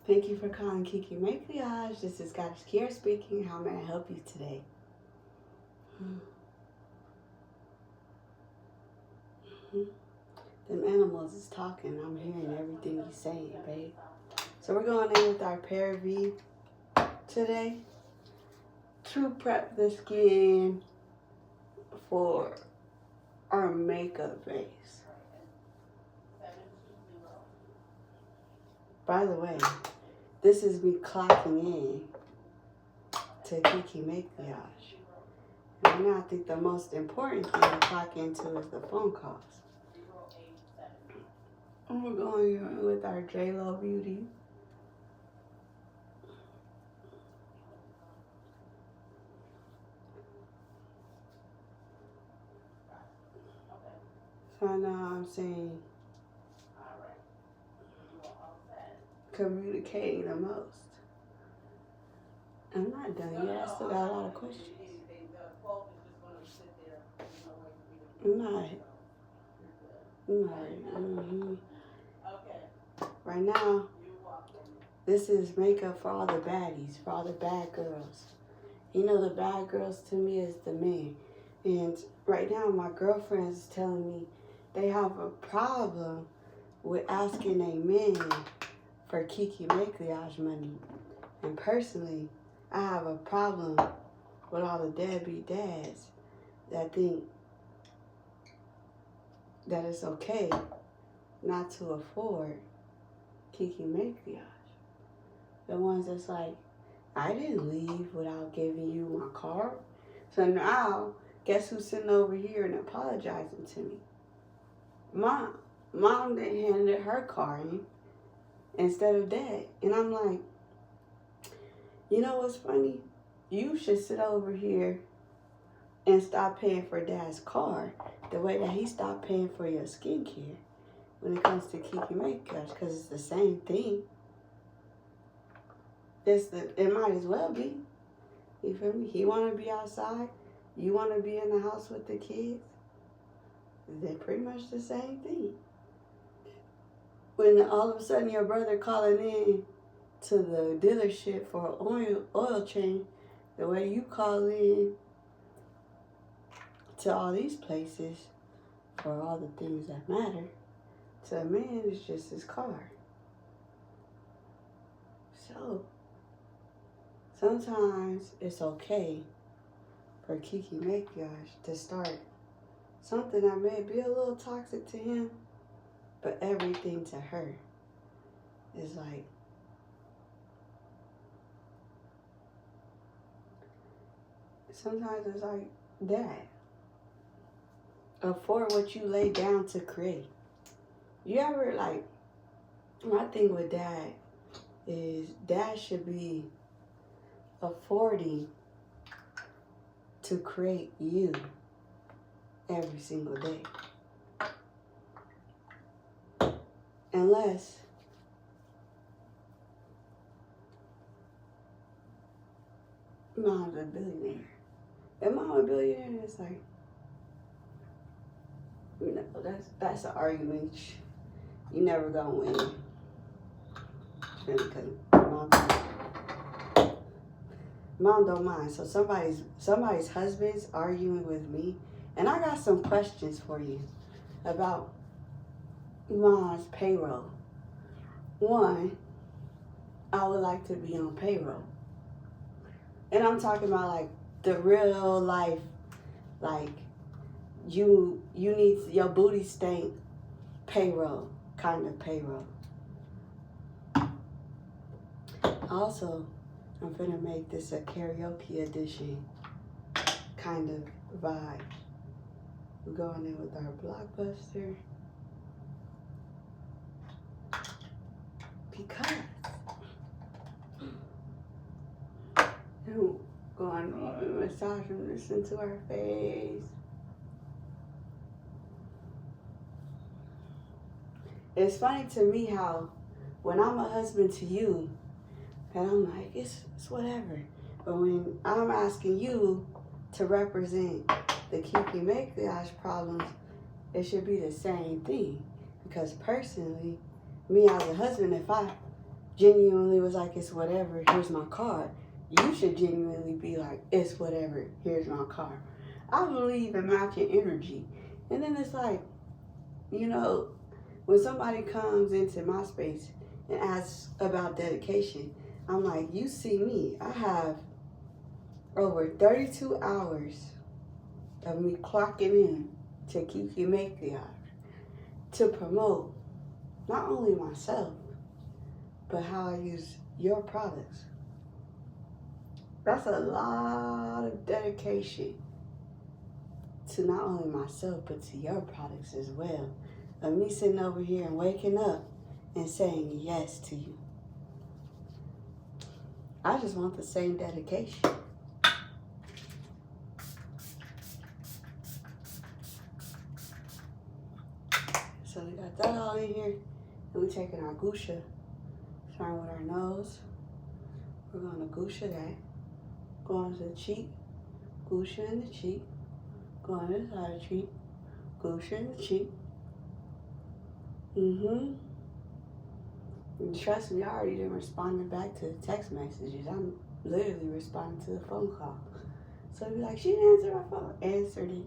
Thank you for calling Kiki Maquillage. This is Goddess Kiera speaking. How may I help you today? Them animals is talking. I'm hearing everything you're saying, babe. So we're going in with our ParaV today to prep the skin for our makeup base. By the way, this is me clocking in to Kiki Maquillage. And now I think the most important thing to clock into is the phone calls. And we're going in with our J-Lo Beauty. So now I'm saying communicating the most. I'm not done yet. I still got a lot of questions. Right now, this is makeup for all the baddies, for all the bad girls. You know, the bad girls to me is the men. And right now, my girlfriend's telling me they have a problem with asking a man for Kiki Maquillage money. And personally, I have a problem with all the deadbeat dads that think that it's okay not to afford Kiki Maquillage. The ones that's like, I didn't leave without giving you my card. So now, guess who's sitting over here and apologizing to me? Mom then handed her card instead of Dad. And I'm like, you know what's funny? You should sit over here and stop paying for Dad's card the way that he stopped paying for your skincare when it comes to Kiki Maquillage, because it's the same thing. It might as well be. You feel me? He want to be outside. You want to be in the house with the kids. They're pretty much the same thing. When all of a sudden your brother calling in to the dealership for an oil change, the way you call in to all these places for all the things that matter, to a man, it's just his car. So, sometimes it's okay for Kiki Maquillage to start something that may be a little toxic to him, but everything to her is like, sometimes it's like, Dad, afford what you lay down to create. You ever, like, my thing with Dad is Dad should be affording to create you every single day. Unless Mom's a billionaire. If Mom's a billionaire, it's like, you know, that's an argument you never gonna win. Because Mom don't mind. So somebody's husband's arguing with me, and I got some questions for you about Mom's payroll. One, I would like to be on payroll. And I'm talking about like the real life, like you need your booty stank payroll, kind of payroll. Also, I'm gonna make this a karaoke edition kind of vibe. We're going in with our Blockbuster. Because and going on massage and listen to her face. It's funny to me how when I'm a husband to you, and I'm like, it's whatever. But when I'm asking you to represent the Kiki Maquillage problems, it should be the same thing. Because personally, me as a husband, if I genuinely was like, it's whatever, here's my card, you should genuinely be like, it's whatever, here's my card. I believe in matching energy. And then it's like, you know, when somebody comes into my space and asks about dedication, I'm like, you see me, I have over 32 hours of me clocking in to Kiki Matriarch to promote not only myself, but how I use your products. That's a lot of dedication to not only myself, but to your products as well. Of me sitting over here and waking up and saying yes to you. I just want the same dedication. So we got that all in here. And we're taking our gusha, starting with our nose. We're going to gusha that. Going to the cheek, gusha in the cheek. Going to the side of the cheek, gusha in the cheek. And trust me, I already been responding back to the text messages. I'm literally responding to the phone call. So be like, she didn't answer my phone. Answered it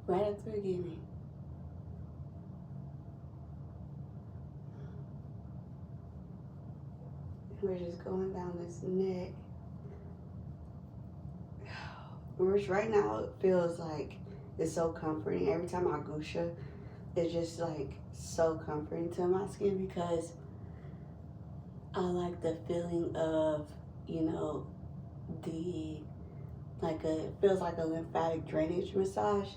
right at the beginning. We're just going down this neck. Which right now it feels like it's so comforting. Every time I gusha, it's just like so comforting to my skin because I like the feeling of, you know, it feels like a lymphatic drainage massage.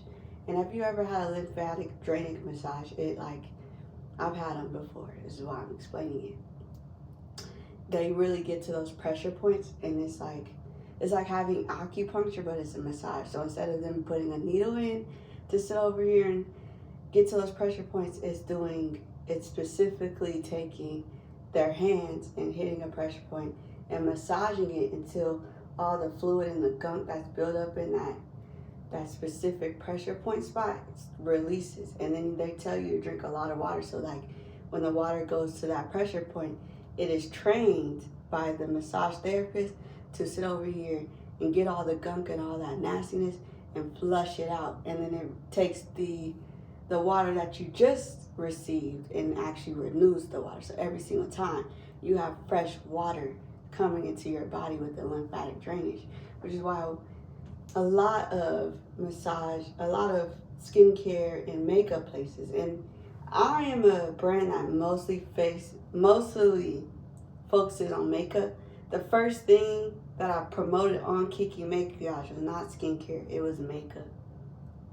And have you ever had a lymphatic drainage massage? I've had them before. This is why I'm explaining it. They really get to those pressure points, and it's like having acupuncture, but it's a massage. So instead of them putting a needle in to sit over here and get to those pressure points, it's specifically taking their hands and hitting a pressure point and massaging it until all the fluid and the gunk that's built up in that specific pressure point spot releases. And then they tell you to drink a lot of water. So like when the water goes to that pressure point, it is trained by the massage therapist to sit over here and get all the gunk and all that nastiness and flush it out. And then it takes the water that you just received and actually renews the water. So every single time you have fresh water coming into your body with the lymphatic drainage, which is why a lot of massage, a lot of skincare and makeup places, and I am a brand that mostly focuses on makeup. The first thing that I promoted on Kiki Maquillage was not skincare, it was makeup.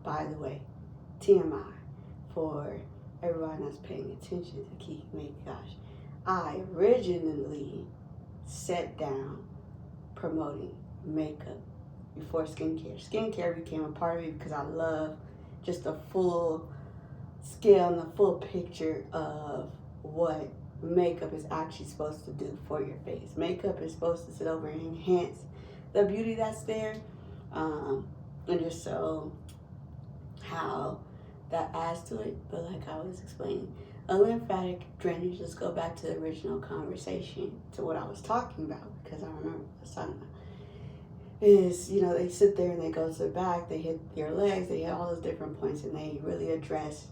By the way, TMI for everyone that's paying attention to Kiki Maquillage. I originally set down promoting makeup before skincare. Skincare became a part of it because I love just the full scale and the full picture of what makeup is actually supposed to do for your face. Makeup is supposed to sit over and enhance the beauty that's there, and just so how that adds to it. But like I was explaining, a lymphatic drainage, let's go back to the original conversation, to what I was talking about, because I remember what I was talking about, is, you know, they sit there and they go to the back, they hit your legs, they hit all those different points, and they really address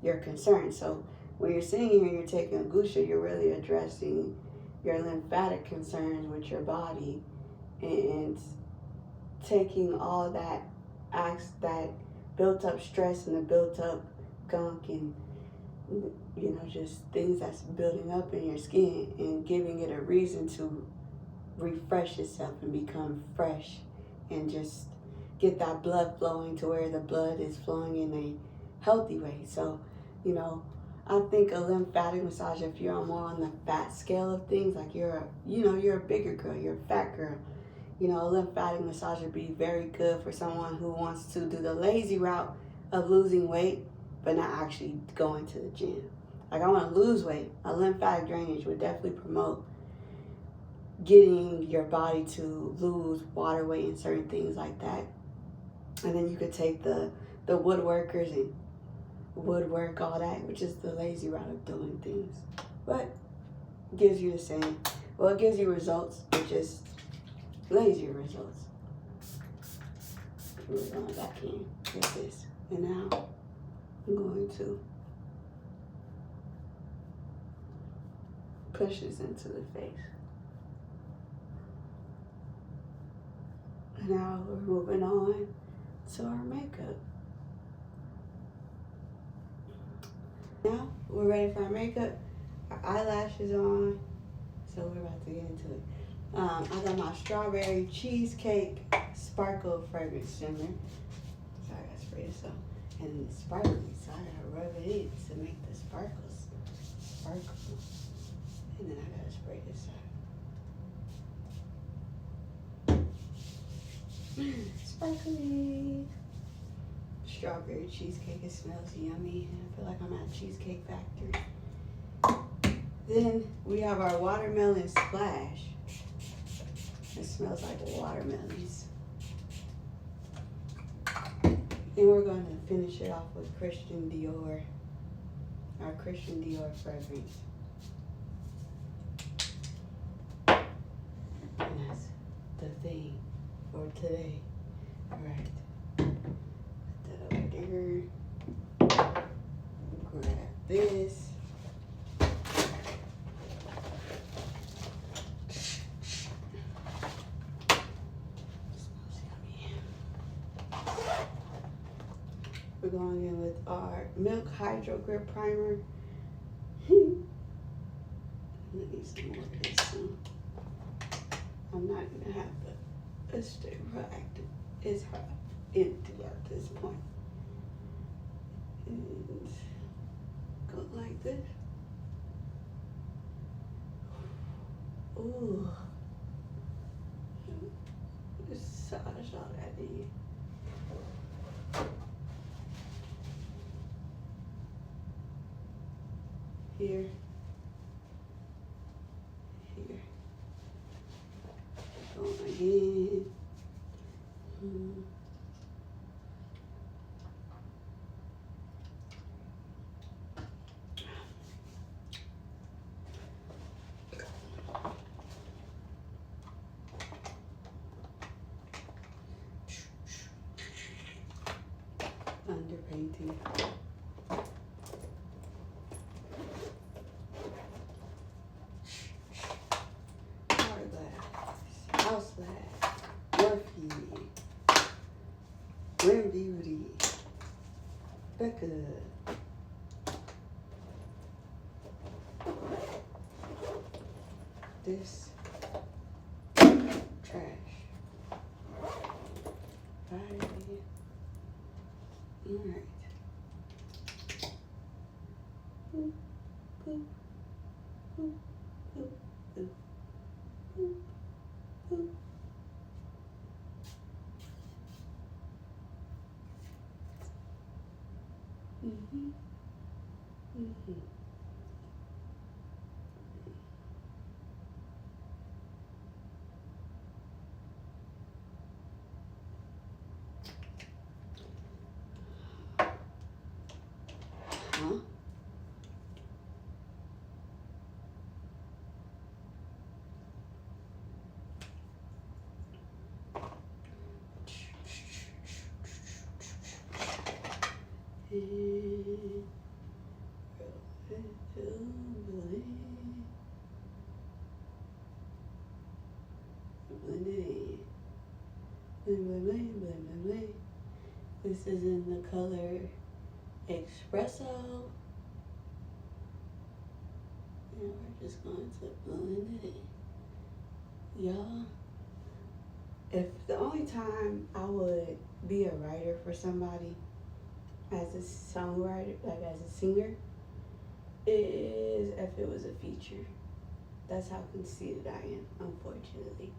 your concerns. So when you're sitting here and you're taking a gusha, you're really addressing your lymphatic concerns with your body and taking all that built up stress and the built up gunk and, you know, just things that's building up in your skin and giving it a reason to refresh itself and become fresh and just get that blood flowing to where the blood is flowing in a healthy way. So, you know, I think a lymphatic massage, if you're more on the fat scale of things, like you're a bigger girl, you're a fat girl, you know, a lymphatic massage would be very good for someone who wants to do the lazy route of losing weight, but not actually going to the gym. Like, I want to lose weight. A lymphatic drainage would definitely promote getting your body to lose water weight and certain things like that. And then you could take the woodworkers and woodwork all that, which is the lazy route of doing things. But gives you the same. Well, it gives you results, but just lazy results. We're going back in with this. And now I'm going to push this into the face. And now we're moving on to our makeup. Now we're ready for our makeup. Our eyelashes on. So we're about to get into it. I got my strawberry cheesecake sparkle fragrance shimmer. So I gotta spray this up. And it's sparkly, so I gotta rub it in to make the sparkles sparkle. And then I gotta spray this out. Sparkly. Strawberry cheesecake, it smells yummy. I feel like I'm at Cheesecake Factory. Then we have our watermelon splash. It smells like watermelons. And we're going to finish it off with Christian Dior, our Christian Dior fragrance. And that's the thing for today. All right. Put that over there. Grab this. We're going in with our Milk Hydro Grip Primer. I need some more of this. So I'm not gonna have the stay active. It's empty at this point. And go like this. Ooh. Massage all that in. Here, here, going again. Underpainting. House Lab, Morphe, Glam Beauty, Becca, this trash, alright. Huh? This is in the color Espresso. And we're just going to blend it in. Y'all, if the only time I would be a writer for somebody as a songwriter, like as a singer, is if it was a feature. That's how conceited I am, unfortunately.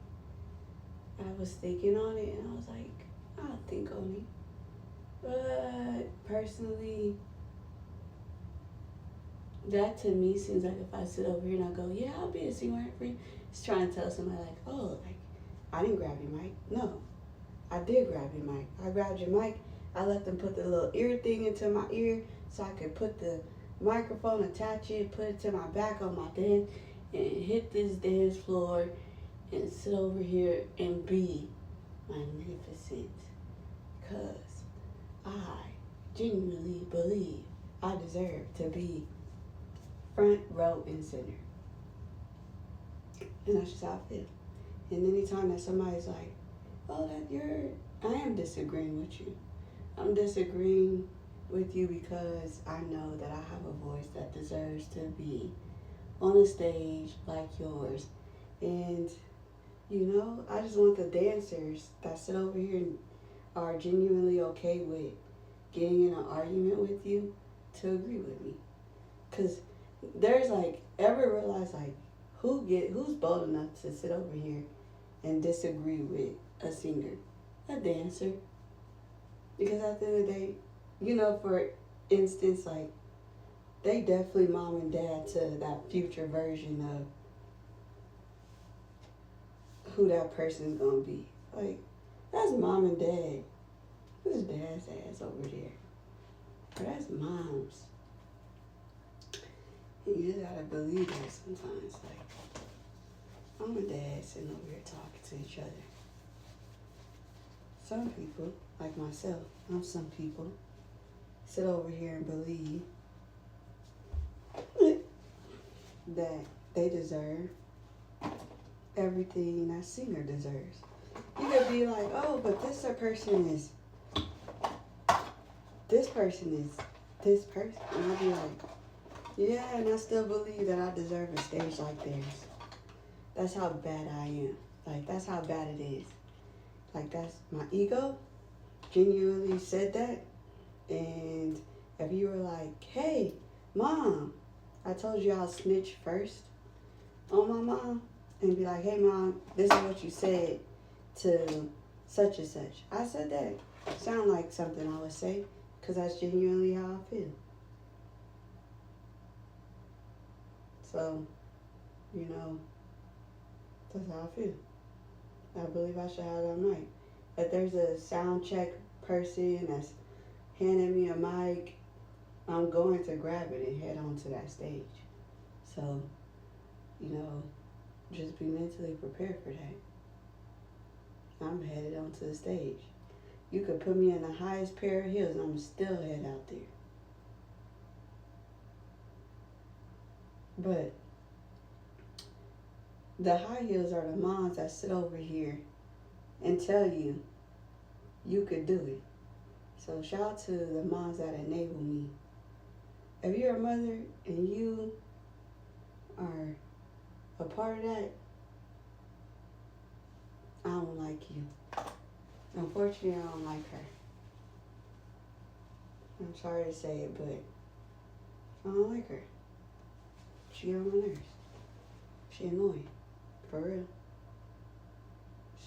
I was thinking on it and I was like, I'll think on it. But personally, that to me seems like if I sit over here and I go, yeah, I'll be a singer for you, it's trying to tell somebody like, oh, like, I didn't grab your mic. No, I did grab your mic. I grabbed your mic. I let them put the little ear thing into my ear so I could put the microphone, attach it, put it to my back on my desk, and hit this dance floor and sit over here and be magnificent. Because I genuinely believe I deserve to be front row and center. And that's just how I feel. And anytime that somebody's like, oh, I am disagreeing with you. I'm disagreeing with you because I know that I have a voice that deserves to be on a stage like yours. And, I just want the dancers that sit over here and are genuinely okay with getting in an argument with you to agree with me. Because there's ever realize who's bold enough to sit over here and disagree with a singer, a dancer? Because at the end of the day, for instance, they definitely mom and dad to that future version of who that person's gonna be. That's mom and dad. Who's dad's ass over there? But that's mom's. And you just gotta believe that sometimes. Mom and dad sitting over here talking to each other. Some people, like myself, I'm some people, sit over here and believe that they deserve everything that singer deserves. You could be like, oh, but this person is this person. And I'll be like, yeah, and I still believe that I deserve a stage like theirs. That's how bad I am. That's how bad it is. That's my ego genuinely said that. And if you were like, hey, mom, I told you I'll snitch first on my mom and be like, hey, mom, this is what you said to such and such. I said that. Sound like something I would say because that's genuinely how I feel. So, that's how I feel. I believe I should have that mic. If there's a sound check person that's handing me a mic, I'm going to grab it and head on to that stage. So, just be mentally prepared for that. I'm headed onto the stage. You could put me in the highest pair of heels and I'm still head out there. But the high heels are the moms that sit over here and tell you you could do it. So shout out to the moms that enable me. If you're a mother and you are a part of that, I don't like you. Unfortunately, I don't like her. I'm sorry to say it, but I don't like her. She on my nerves. She annoying. For real.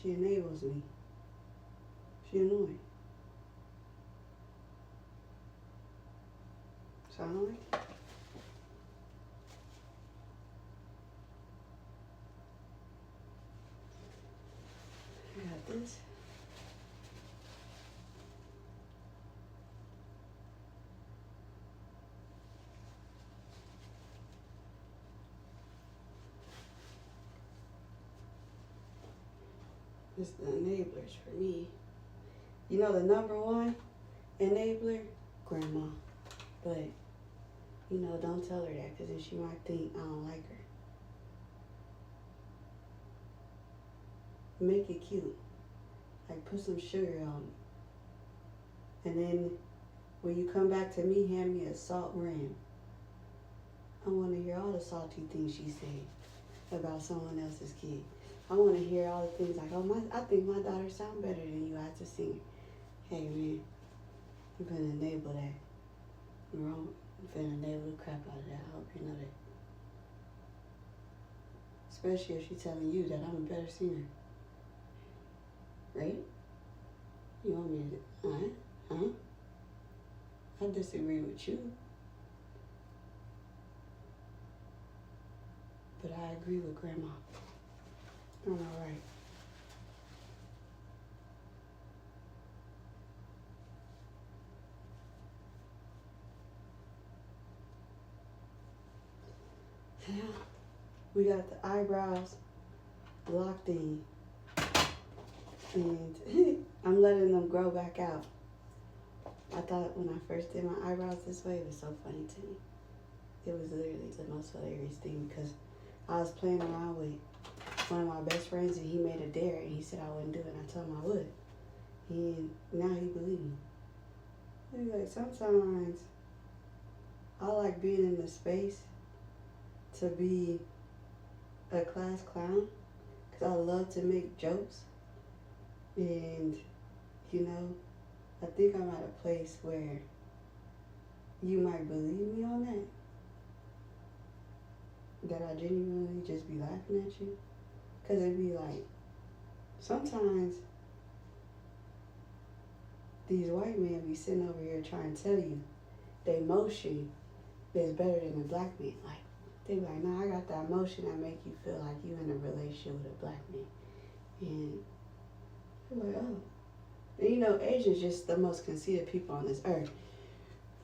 She enables me. She annoying. So I don't like it. I got this. It's the enablers for me. The number one enabler? Grandma. But, don't tell her that because then she might think I don't like her. Make it cute. Put some sugar on it. And then when you come back to me, hand me a salt rim. I want to hear all the salty things she said about someone else's kid. I want to hear all the things I think my daughter sound better than you as a singer. Hey, man, I'm going to enable that. I'm wrong. I'm going to enable the crap out of that. I hope you know that. Especially if she's telling you that I'm a better singer. Right? You want me to, huh? I disagree with you. But I agree with Grandma. I'm all right. Yeah. We got the eyebrows locked in. And I'm letting them grow back out. I thought when I first did my eyebrows this way, it was so funny to me. It was literally the most hilarious thing because I was playing around with one of my best friends and he made a dare and he said I wouldn't do it and I told him I would. And now he believed me. He's like, sometimes I like being in the space to be a class clown because I love to make jokes. And, you know, I think I'm at a place where you might believe me on that. That I genuinely just be laughing at you. Because it'd be like, sometimes these white men be sitting over here trying to tell you their emotion is better than a black man. Like, they be like, nah, I got that emotion that make you feel like you in a relationship with a black man. And you're like, oh. And you know, Asians just the most conceited people on this earth.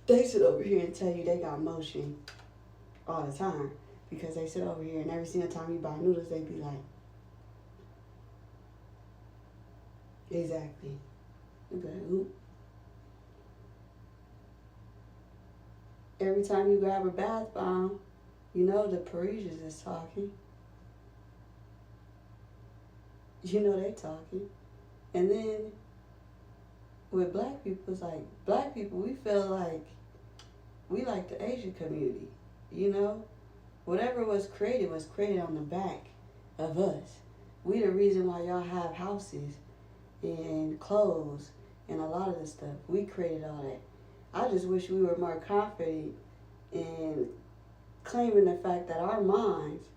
They sit over here and tell you they got emotion all the time. Because they sit over here and every single time you buy noodles, they be like, exactly. They be like, oop. Every time you grab a bath bomb, you know the Parisians is talking. You know they talking. And then with black people, it's like, black people, we feel like we like the Asian community, you know? Whatever was created on the back of us. We the reason why y'all have houses and clothes and a lot of this stuff. We created all that. I just wish we were more confident in claiming the fact that our minds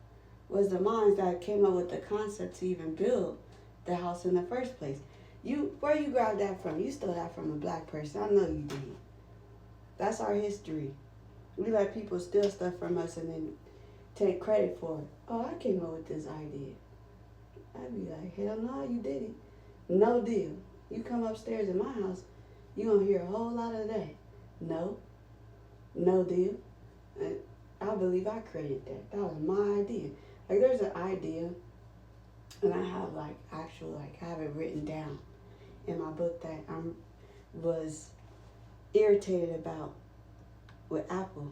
was the minds that came up with the concept to even build the house in the first place. Where you grabbed that from? You stole that from a black person. I know you did. That's our history. We let people steal stuff from us and then take credit for it. Oh, I came up with this idea. I'd be like, hell no, you did it. No deal. You come upstairs in my house, you gonna hear a whole lot of that. No deal. I believe I created that. That was my idea. Like, there's an idea, and I have I have it written down in my book that I was irritated about with Apple.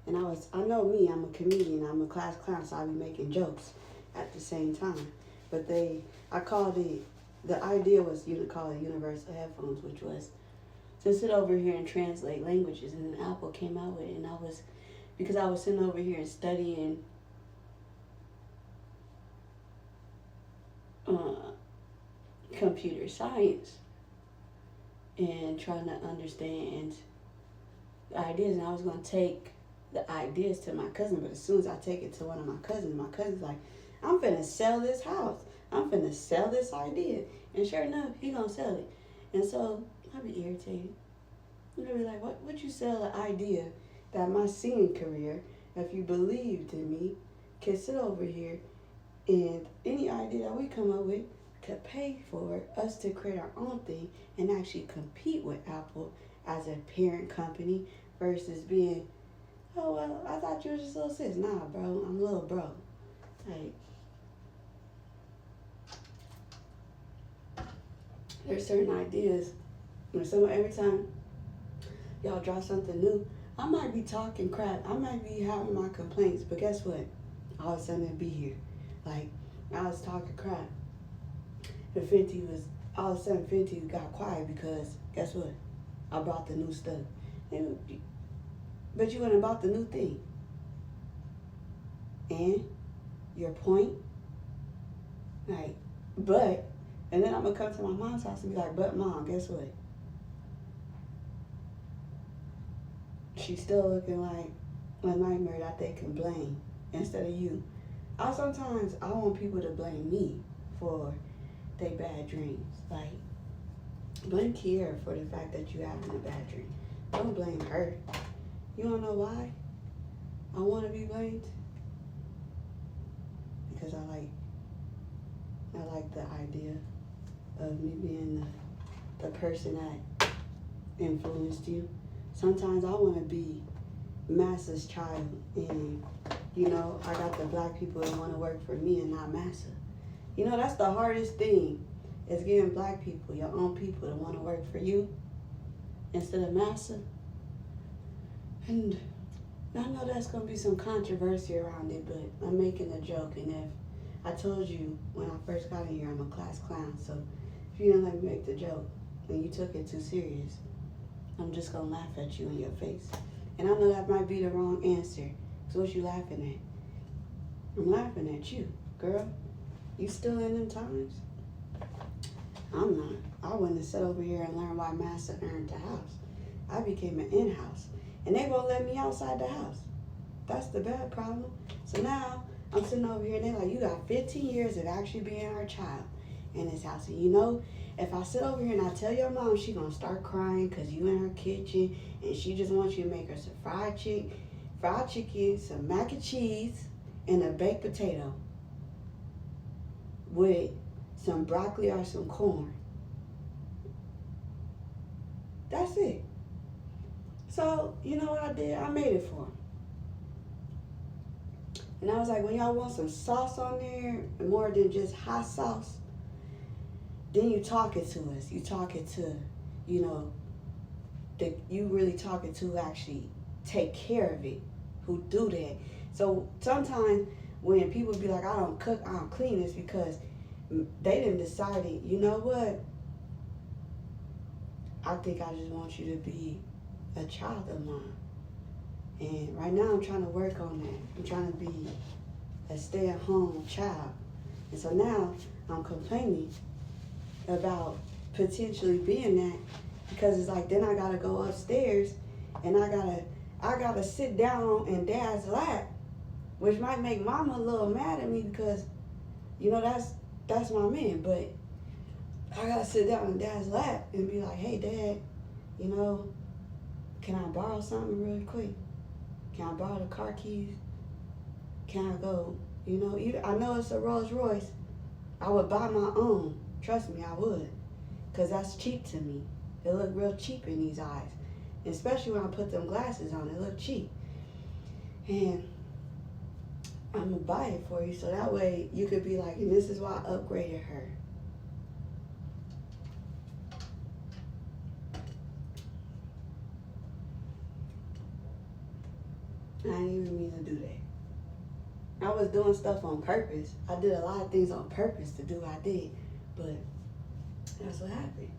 And I know me, I'm a comedian, I'm a class clown, so I be making jokes at the same time. But I called it, the idea was to call it universal headphones, which was to sit over here and translate languages. And then Apple came out with it, and because I was sitting over here and studying computer science and trying to understand the ideas, and I was going to take the ideas to my cousin, but as soon as I take it to one of my cousin's like, I'm finna sell this house. I'm finna sell this idea. And sure enough, he gonna sell it. And so I be irritated. I'm gonna be like, what would you sell an idea that my singing career, if you believed in me, can sit over here and any idea that we come up with could pay for us to create our own thing and actually compete with Apple as a parent company versus being, oh, well, I thought you were just little sis. Nah, bro, I'm little bro. Like, there's certain ideas. Every time y'all drop something new, I might be talking crap. I might be having my complaints, but guess what? All of a sudden it'll be here. Like, I was talking crap. And all of a sudden Fenty got quiet because guess what? I brought the new stuff. But you went and bought the new thing. And your point? Like, and then I'm going to come to my mom's house and be like, but mom, guess what? She's still looking like a nightmare that they can blame instead of you. Sometimes I want people to blame me for their bad dreams. Like, blame Kiera for the fact that you having a bad dream. Don't blame her. You don't know why I want to be blamed? Because I like the idea of me being the person that influenced you. Sometimes I want to be Master's child and You know, I got the black people that want to work for me and not massa. You know, that's the hardest thing, is getting black people, your own people, to want to work for you instead of massa. And I know that's going to be some controversy around it, but I'm making a joke. And if I told you when I first got in here, I'm a class clown. So if you didn't let me make the joke and you took it too serious, I'm just going to laugh at you in your face. And I know that might be the wrong answer. So what you laughing at? I'm laughing at you, girl. You still in them times? I'm not. I wouldn't have sat over here and learned why massa earned the house. I became an in-house. And they won't let me outside the house. That's the bad problem. So now I'm sitting over here and they're like, you got 15 years of actually being our child in this house. And you know, if I sit over here and I tell your mom, she gonna start crying because you in her kitchen and she just wants you to make her some fried chicken, some mac and cheese, and a baked potato with some broccoli or some corn. That's it. So, you know what I did? I made it for them. And I was like, when y'all want some sauce on there, more than just hot sauce, then you talking to us. You talking to, you know, you really talking to actually take care of it, who do that. So sometimes when people be like, I don't cook, I don't clean, it's because they done decided, you know what? I think I just want you to be a child of mine. And right now I'm trying to work on that. I'm trying to be a stay-at-home child. And so now I'm complaining about potentially being that, because it's like then I gotta go upstairs and I gotta sit down in dad's lap, which might make mama a little mad at me because, you know, that's my man. But I gotta sit down in dad's lap and be like, hey dad, you know, can I borrow something really quick? Can I borrow the car keys? Can I go, you know, I know it's a Rolls Royce. I would buy my own. Trust me, I would. Because that's cheap to me. It look real cheap in these eyes. And especially when I put them glasses on, it look cheap. And I'm going to buy it for you so that way you could be like, and this is why I upgraded her. I didn't even mean to do that. I was doing stuff on purpose. I did a lot of things on purpose to do what I did, but that's what happened.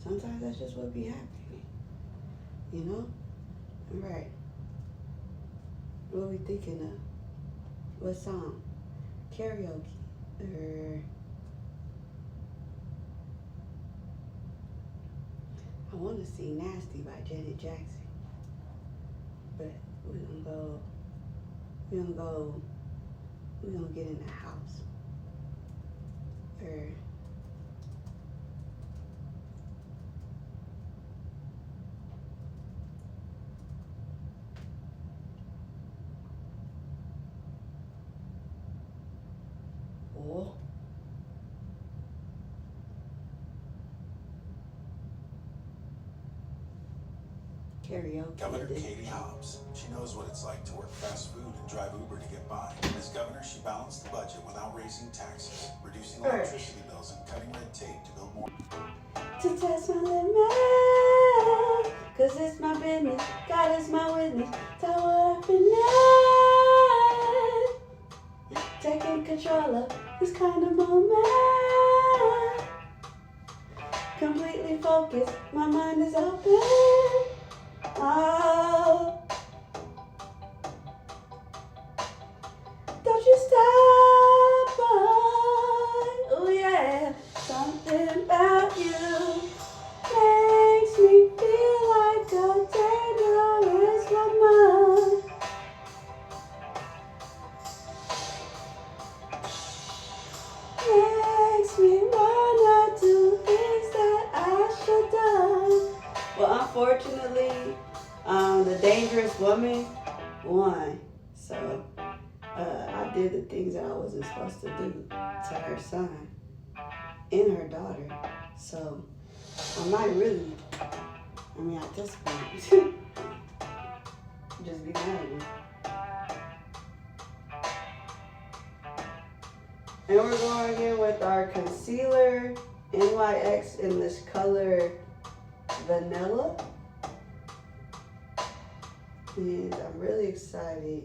Sometimes that's just what be happening, you know? All right. What are we thinking of? What song? Karaoke. I want to sing Nasty by Janet Jackson, but we're gonna get in the house. Or karaoke. Governor Katie Hobbs. She knows what it's like to work fast food and drive Uber to get by. As governor, she balanced the budget without raising taxes, reducing electricity bills, and cutting red tape to build more. To test my limit, cause it's my business, God is my witness, tell what I've been at. Taking control of this kind of moment. Completely focused, my mind is open. Oh, don't you stop, boy. Oh yeah, something about you makes me feel like a dangerous woman. Makes me wanna do things that I should done. Well, unfortunately, the dangerous woman won. So I did the things that I wasn't supposed to do to her son and her daughter. So I might really, at this point, just be mad at me. And we're going in with our concealer, NYX, in this color Vanilla. And I'm really excited.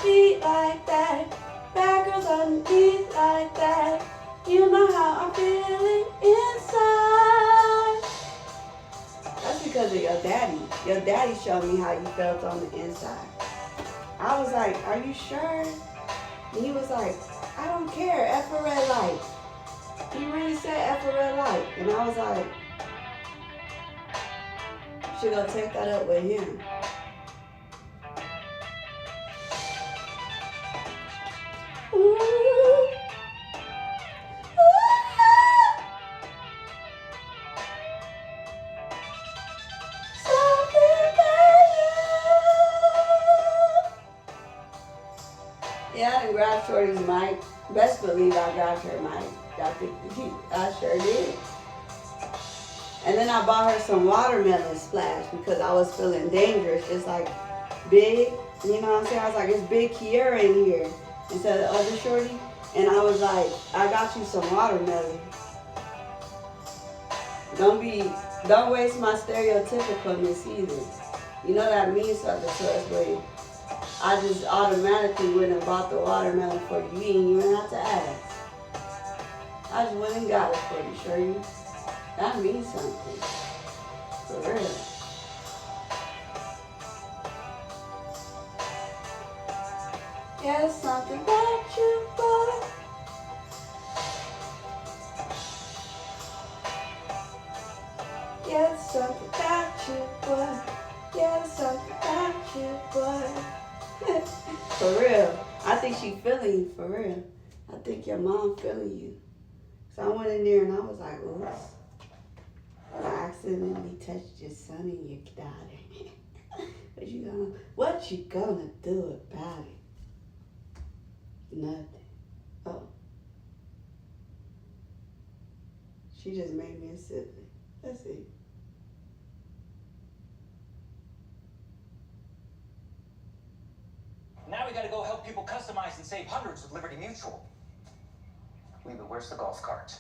Beat like that, bad girls underneath like that. You know how I'm feeling inside. That's because of your daddy. Your daddy showed me how you felt on the inside. I was like, are you sure? And he was like, I don't care, F a red light. He really said F a red light. And I was like, you should go take that up with him. Yeah, I grabbed Shorty's mic. Best believe I grabbed her mic. I sure did. And then I bought her some watermelon splash because I was feeling dangerous. Just like big, you know what I'm saying? I was like, it's Big Kiera in here instead of the other Shorty. And I was like, I got you some watermelon. Don't waste my stereotypicalness either. You know that means something to us, but I just automatically went and bought the watermelon for you. You didn't even have to ask. I just went and got it for you, Shorty. That means something. For real. Yeah, it's something about you, boy. Yeah, it's something about you, boy. Yeah, it's something about you, boy. For real. I think she feeling you, for real. I think your mom feeling you. So I went in there and I was like, oops. I accidentally touched your son and your daughter. What you gonna do about it? Nothing. Oh. She just made me a sibling. That's it. Now we gotta go help people customize and save hundreds with Liberty Mutual. Leba, where's the golf cart?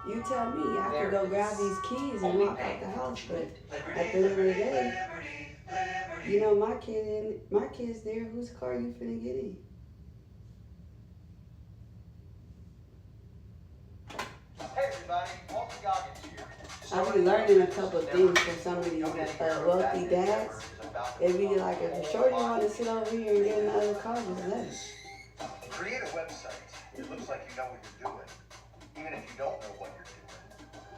You tell me, I could go grab these keys and walk out the house, but at the end of the day, you know my kid's there. Whose car you finna get in? Hey everybody, Walter Goggins here. I've been learning a couple of things from some of these wealthy dads. They be like, if a shorty want to sit over here and get in the other car, just let it. Create a website that looks like you know what you're doing, even if you don't know what you're doing.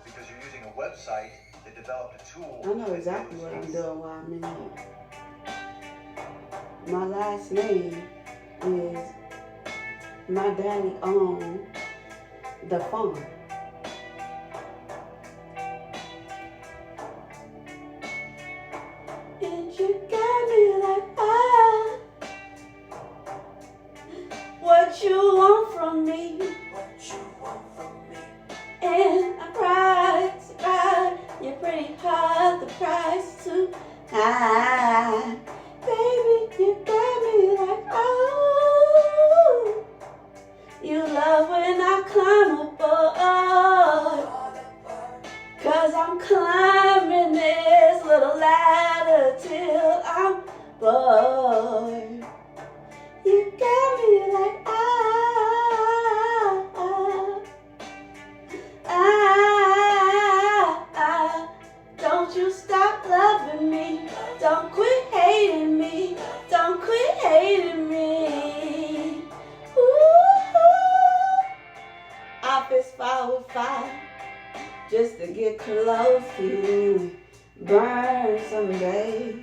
Because you're using a website that developed a tool. I know exactly what I'm doing while I'm in here. My last name is, my daddy owned the farm. And you got me like, what you want from me? And I price, you're pretty hard, the price too high. Baby, you got me like, oh. You love when I climb aboard, 'cause I'm climbing this little ladder till I'm bored. You got me like, don't you stop loving me. Don't quit hating me. Don't quit hating me. Ooh, I fist fight with fire just to get close to you. Burn someday.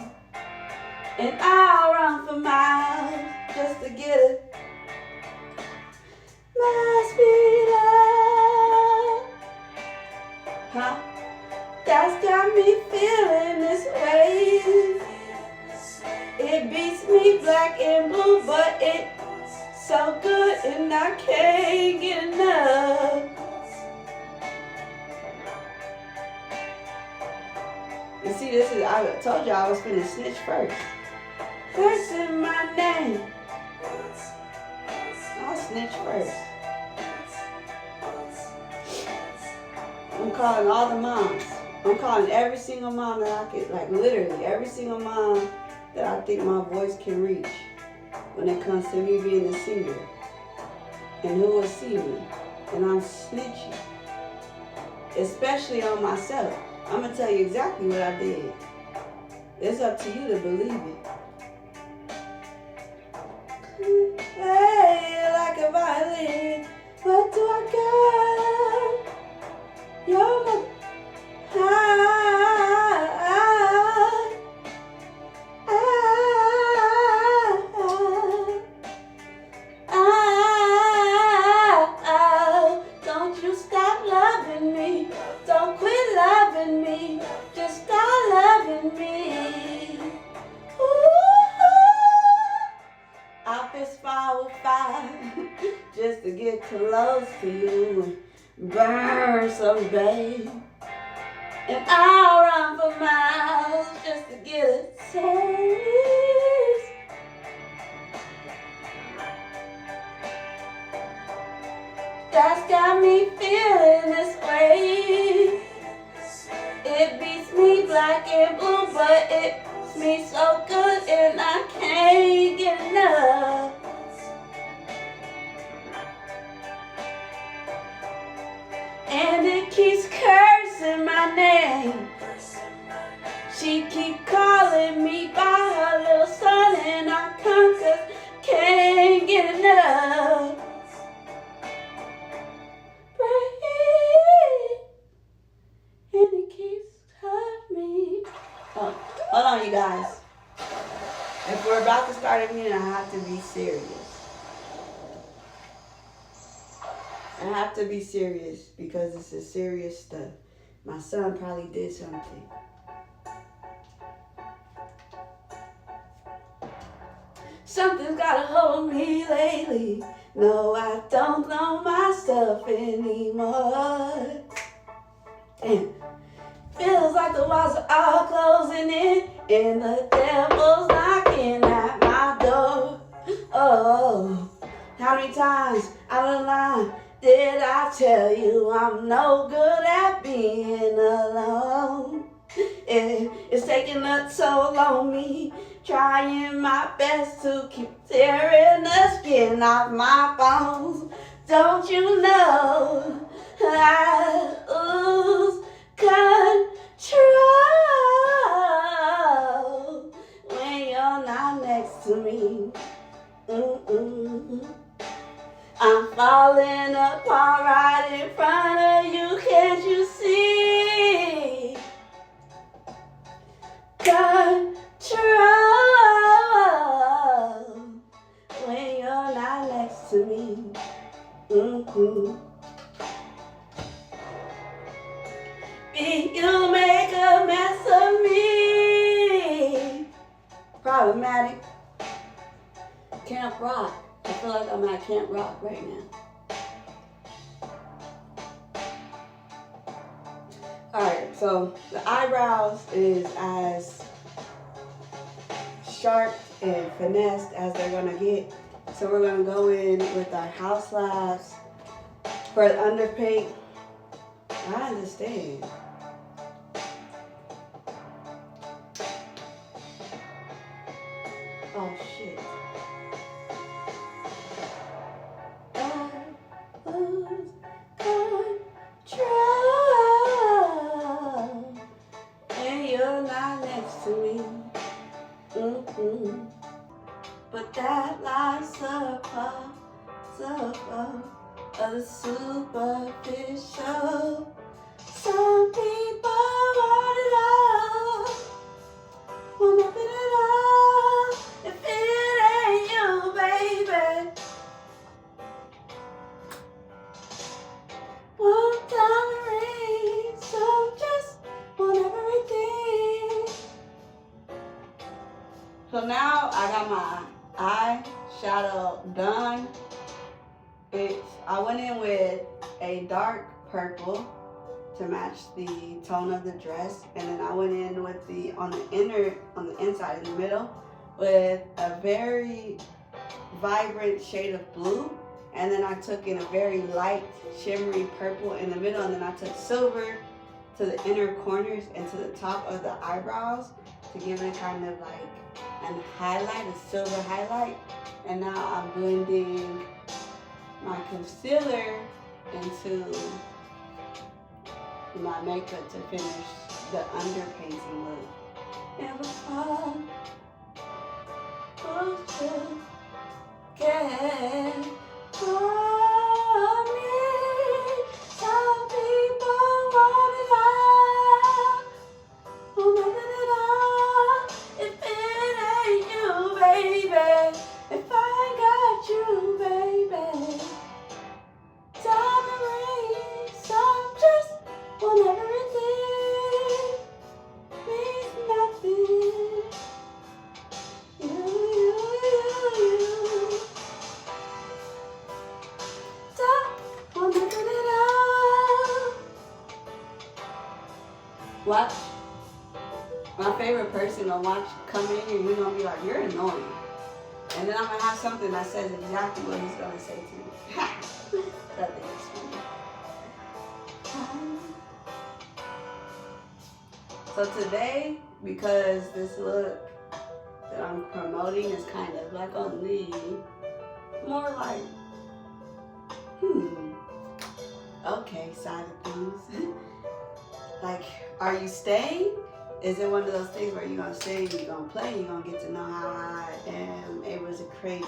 And I'll run for miles just to get it. My speed up. Huh? That's got me feeling this way. It beats me black and blue, but it's so good and I can't get enough. You see, this is, I told you I was finna snitch first. First in my name. I'll snitch first. I'm calling all the moms. I'm calling every single mom that I could, like literally every single mom that I think my voice can reach when it comes to me being a singer. And who will see me. And I'm snitching. Especially on myself. I'm going to tell you exactly what I did. It's up to you to believe it. Hey, like a violin, what do I got? You're my don't you stop loving me. Don't quit loving me. Just start loving me. Ooh, I'll fist fire with fire just to get close to you and burn some, babe. And I'll run for miles just to get a taste. That's got me feeling this way. It beats me black and blue, but it's me so good and I can't get enough. And it keeps cursing my name. She keep calling me by her little son, and I can't get enough. And it keeps hurting me. Oh, hold on, you guys. If we're about to start a meeting, I have to be serious. I have to be serious because this is serious stuff. My son probably did something. Something's got a hold of me lately. No, I don't know myself anymore. And feels like the walls are all closing in and the devil's knocking at my door. Oh, how many times out of line did I tell you I'm no good at being alone? It's taking a toll on me, trying my best to keep tearing the skin off my bones. Don't you know I lose control when you're not next to me? I'm falling apart right in front of you, can't you see? Control when you're not next to me. You make a mess of me. Problematic. Camp Rock. I feel like I'm at Camp Rock right now. Alright, so the eyebrows is as sharp and finessed as they're gonna get. So we're gonna go in with our house labs for the underpaint. I understand. Oh shit. I lose control when you're not next to me. But that life's so far of the superficial. Some people want it all, want nothing at all. If it ain't you, baby. One diamond ring, so just now I got my eyeshadow done. I went in with a dark purple to match the tone of the dress, and then I went in with on the inside in the middle with a very vibrant shade of blue, and then I took in a very light shimmery purple in the middle, and then I took silver to the inner corners and to the top of the eyebrows to give it kind of like a highlight, a silver highlight. And now I'm blending my concealer into my makeup to finish the underpainting look. Never fall, get from me. Some people want it all, nothing at all. If it ain't you, baby, if I got you, baby. Time and rain, some just want everything, means nothing. You. Watch. My favorite person to watch come in here, you're gonna be like, you're annoying. And then I'm gonna have something that says exactly what he's gonna say to me. That thing is funny. So today, because this look that I'm promoting is kind of like on the more like, okay side of things. Like, are you staying? Is it one of those things where you're gonna stay, you're gonna play, you're gonna get to know how I am able to create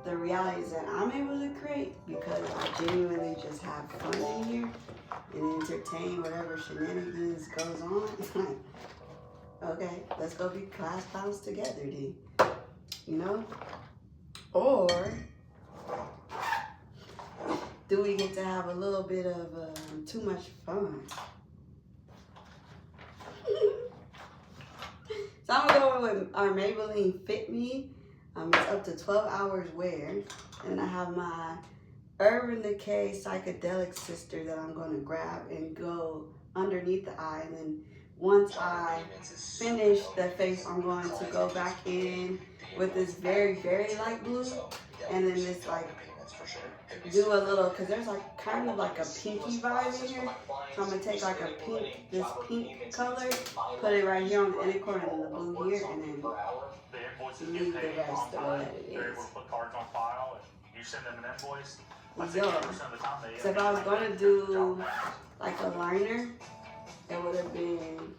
the realities that I'm able to create, because I genuinely just have fun in here and entertain whatever shenanigans goes on. Okay, let's go be class clowns together, D. You know? Or do we get to have a little bit of too much fun? So I'm going with our Maybelline Fit Me. It's up to 12 hours wear. And I have my Urban Decay Psychedelic Sister that I'm going to grab and go underneath the eye. And then once I finish the face, I'm going to go back in with this very, very light blue. And then this like do a little, because there's like kind of like a pinky vibe in here. So I'm going to take like a pink, this pink color, put it right here on the inner corner and the blue here, and then leave the rest the way that it is. Yo, so if I was going to do like a liner, it would have been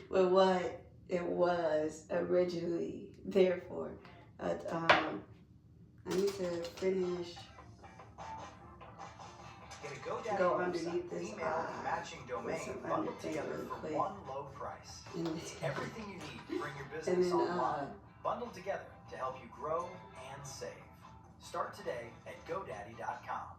with what it was originally there for. But, I need to finish, go underneath this eye with some underpaint really quick. Everything you need to bring your And business then, online, bundled together to help you grow and save. Start today at GoDaddy.com.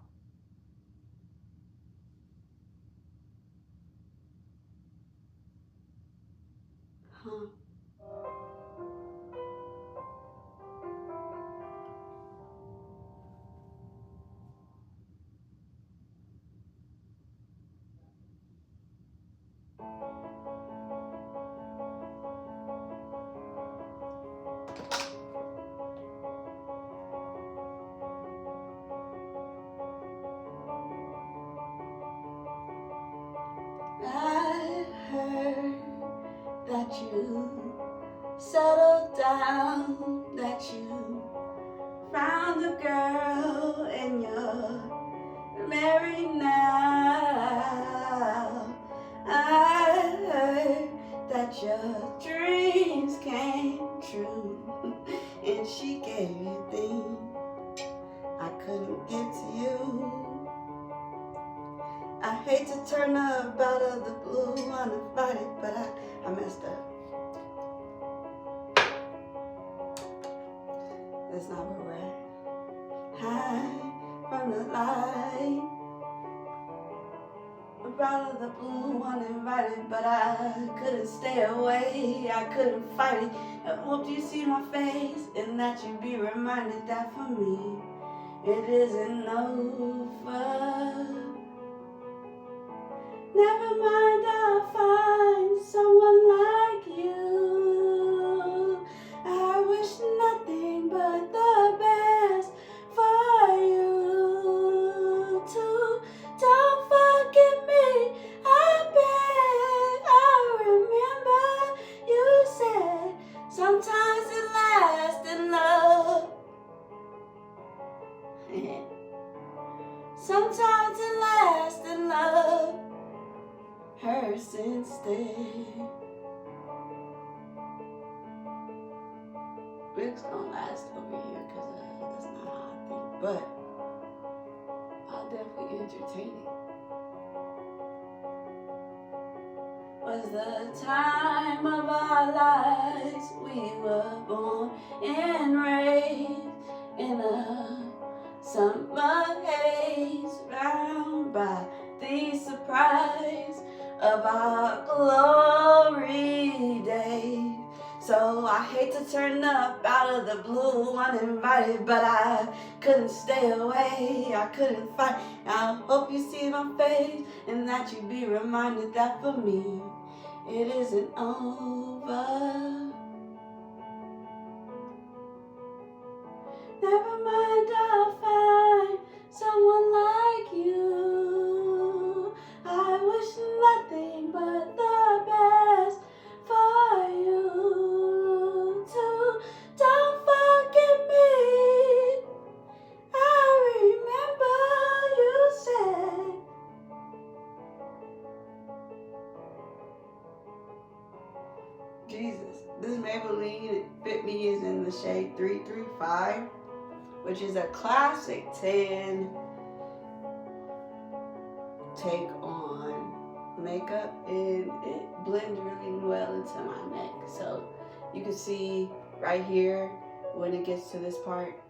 I heard that you settled down, that you found a girl and you're married now. I heard that your dreams came true and she gave you things I couldn't give to you. I hate to turn up out of the blue on a fight, but I messed up. That's not where we're at. Hide from the light, up out of the blue uninvited, but I couldn't stay away, I couldn't fight it. I hope you see my face and that you be reminded that for me it isn't over. Never mind, I'll find someone like you. I wish nothing but the best for you too. Don't forget me, I beg. I remember you said sometimes it lasts in love. Sometimes it lasts in love. Hurts instead. It's gonna last over here because that's not how I think, but I'll definitely entertain it. Was the time of our lives. We were born and raised in a summer haze, round by the surprise of our glory days. So I hate to turn up out of the blue uninvited, but I couldn't stay away, I couldn't fight. I hope you see my face and that you be reminded that for me it isn't over. Never mind, I'll find someone like you. I wish nothing but the best for you too. Don't forget me. I remember you said. Jesus, this Maybelline Fit Me is in the shade 335, which is a classic tan take on makeup, and it blends really well into my neck. So you can see right here when it gets to this part,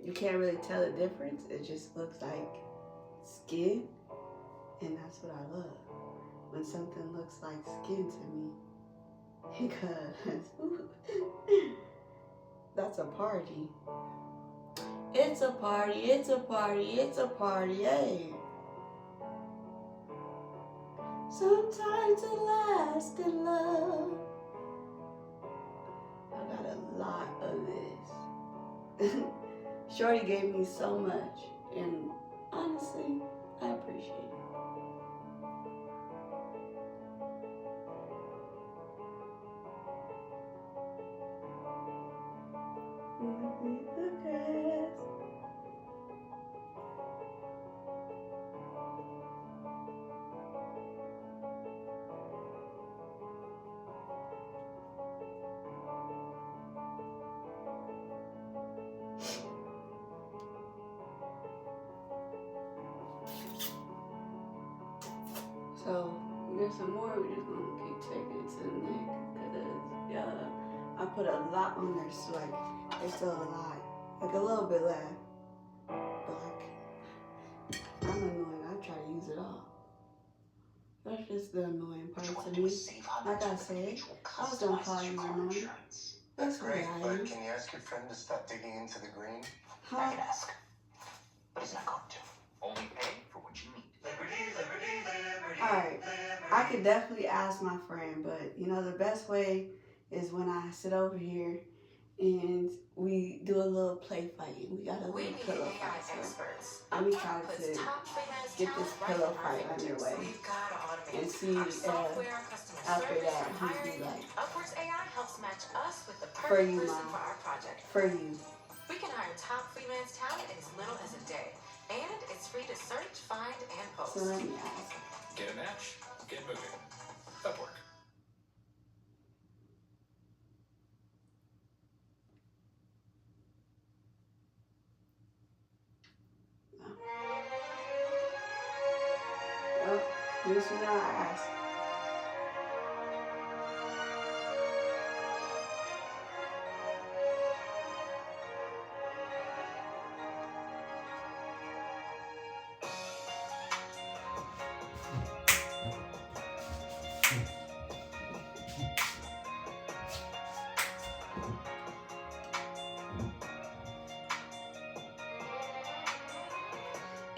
you can't really tell the difference. It just looks like skin, and that's what I love, when something looks like skin to me, because that's a party. It's a party, it's a party, it's a party, hey. Sometimes it lasts in love. I got a lot of this. Shorty gave me so much, and honestly, I appreciate it. So there's some more. We're just gonna keep taking it to the neck, because I put a lot on there, so like there's still a lot, like a little bit left. But like, I'm annoying. I try to use it all. That's just the annoying part to me. Like I said, I was gonna call you annoying. That's great, but can you ask your friend to stop digging into the green? I can ask, but he's not going to. Only pay for what you need. Alright, I could definitely ask my friend, but you know, the best way is when I sit over here and we do a little play fighting. We got a little pillow fight. So let me try to get this pillow fight underway and see after that he'd be like, Upworks AI helps match us with the for perfect you, person Mom. for our project. For you. We can hire top freelance talent in as little as a day. And it's free to search, find, and post. So let me ask. Get a match, get moving. Upwork. Well, this is what I asked.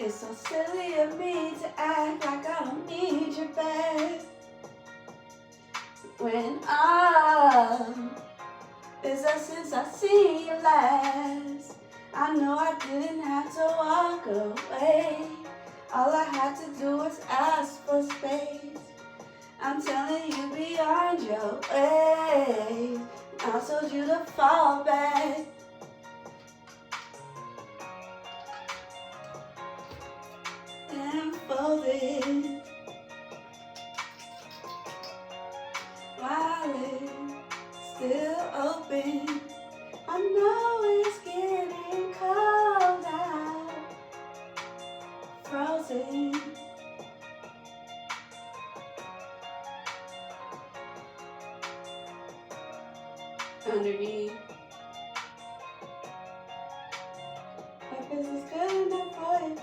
It's so silly of me to act like I don't need you back. When it's ever since I seen you last. I know I didn't have to walk away. All I had to do was ask for space. I'm telling you beyond your way. I told you to fall back. And folded while it's still open. I know it's getting cold out, frozen. Underneath, if this is good enough for you.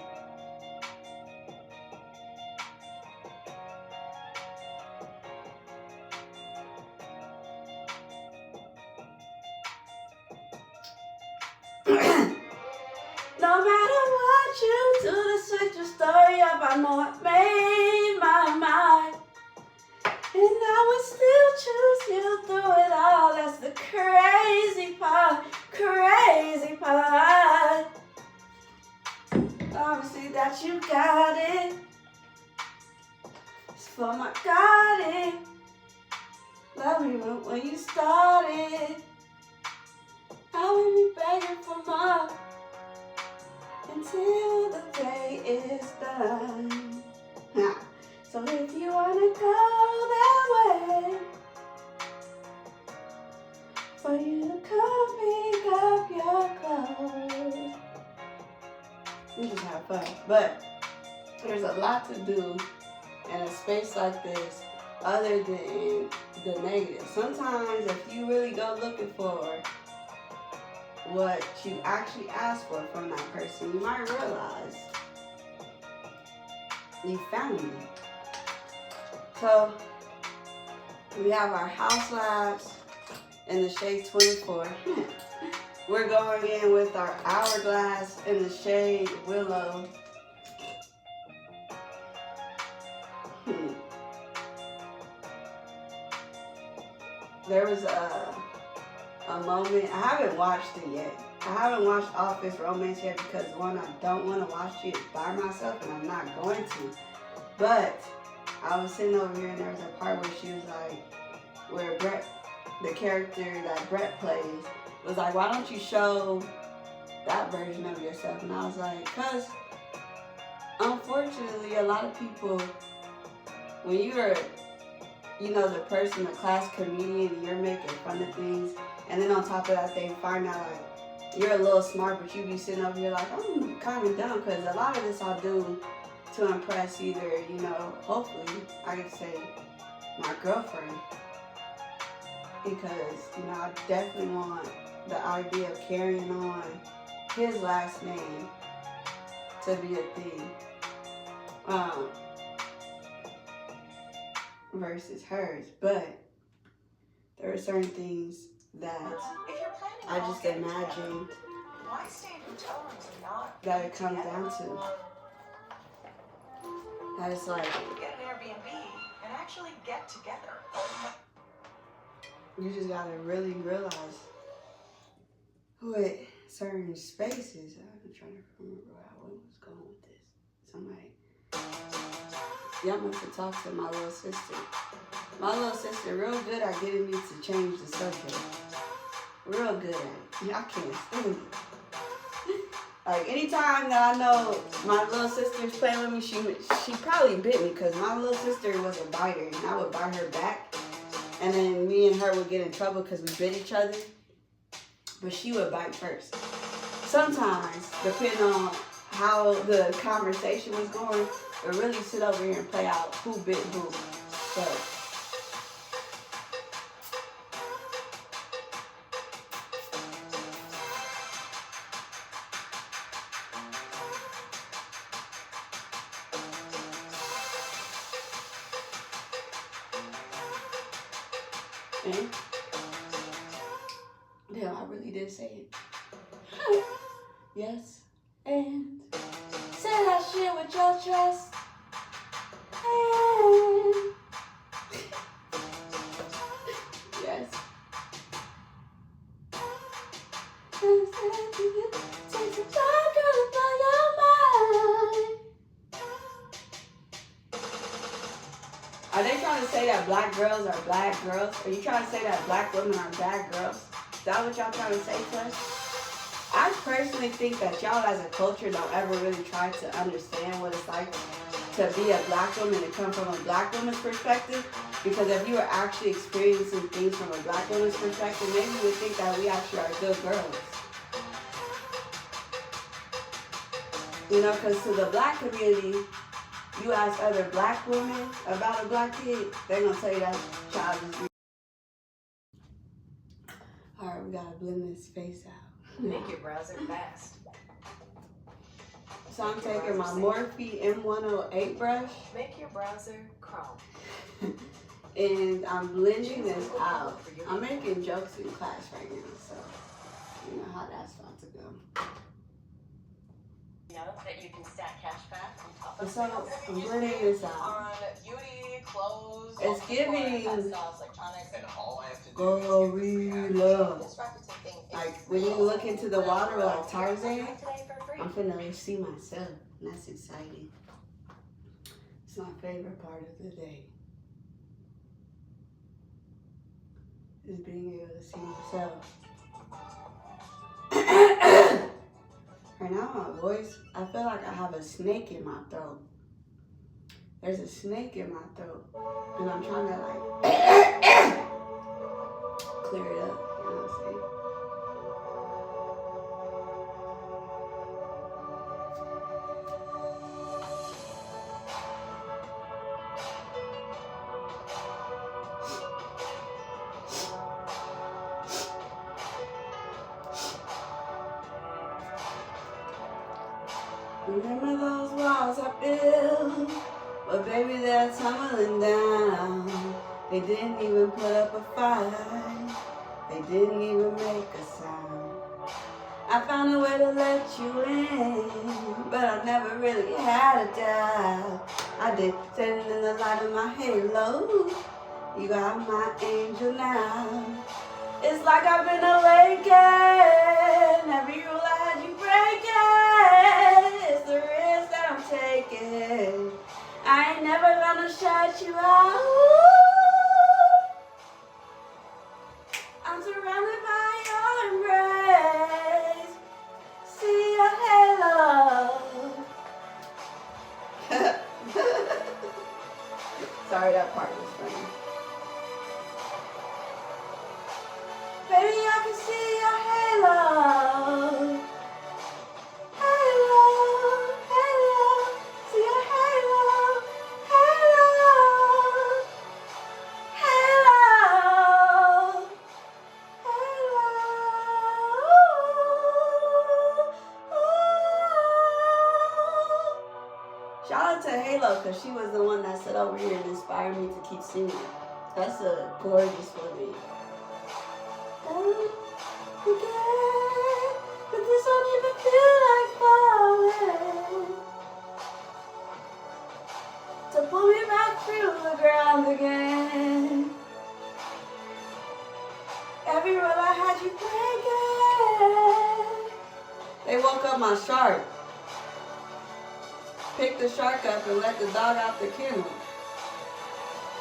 No matter what you do to switch your story up, I know I made my mind. And I would still choose you through it all. That's the crazy part, crazy part. Obviously that you got it. It's for my got it. Love me when you started. I will be begging for more until the day is done. So if you wanna go that way, for you to come pick up your clothes. We just have fun. But there's a lot to do in a space like this other than the negative. Sometimes if you really go looking for what you actually asked for from that person, you might realize you found it. So we have our House Labs in the shade 24. We're going in with our Hourglass in the shade Willow. There was a moment, I haven't watched it yet. I haven't watched Office Romance yet because one, I don't want to watch it by myself and I'm not going to. But I was sitting over here and there was a part where she was like, where Brett, the character that Brett plays, was like, why don't you show that version of yourself? And I was like, cause unfortunately a lot of people, when you're, you know, the person, the class comedian, and you're making fun of things, and then on top of that they find out like you're a little smart, but you be sitting over here like, I'm kind of dumb, because a lot of this I'll do to impress either, you know, hopefully I could say my girlfriend, because, you know, I definitely want the idea of carrying on his last name to be a thing, versus hers. But there are certain things that I just imagine that it comes down to. That it's like, Get an Airbnb and actually get together. you just gotta really realize what certain spaces. I'm trying to remember how I was going with this. Somebody, y'all must have talked to my little sister. My little sister real good at getting me to change the subject. Real good at it. Y'all can't stand it. Like, anytime that I know my little sister's playing with me, she probably bit me, because my little sister was a biter, and I would bite her back. And then me and her would get in trouble because we bit each other. But she would bite first. Sometimes, depending on how the conversation was going, it really sit over here and play out who bit who. So, and damn, I really did say it. Yes, and said I trust. And yes. Takes a dark girl to blow your mind. Are they trying to say that black girls are black girls? Are you trying to say that black women are bad girls? Is that what y'all trying to say to us? I personally think that y'all as a culture don't ever really try to understand what it's like to be a black woman, to come from a black woman's perspective. Because if you were actually experiencing things from a black woman's perspective, maybe you would think that we actually are good girls. You know, because to the black community, you ask other black women about a black kid, they're going to tell you that child is weak. Alright, we got to blend this face out. Make your browser fast. So I'm taking my Morphe M108 brush. Make your browser Chrome. And I'm blending this out. I'm making jokes in class right now, so you know how that's about to go. Know that you can stack cash back on top of So I'm blending this out. on beauty, clothes, It's giving textiles, electronics, And all I have to do gorilla. this Rakuten thing is Like when you look into the water like Tarzan, today for free. I'm finna see myself. And that's exciting. It's my favorite part of the day. Is being able to see myself. Right now my voice, I feel like I have a snake in my throat. There's a snake in my throat. And I'm trying to like clear it up, you know what I'm saying? Remember those walls I built? But baby, they're tumbling down. They didn't even put up a fight. They didn't even make a sound. I found a way to let you in, but I never really had a doubt. I did, standing in the light of my halo. You got my angel now. It's like I've been awakened. Every rule I had you breaking. It's the risk that I'm taking. I ain't never gonna shut you out. I'm surrounded by your embrace. See your halo. Sorry, that part was funny. Baby, I can see your halo. Halo, halo, see your halo. Halo, halo, halo. Shout out to Halo, because she was the one that sat over here and inspired me to keep singing. That's a gorgeous woman. But this don't even feel like falling. To pull me back through the ground again. Every rule I had you breaking. They woke up my shark. Picked the shark up and let the dog out the kennel.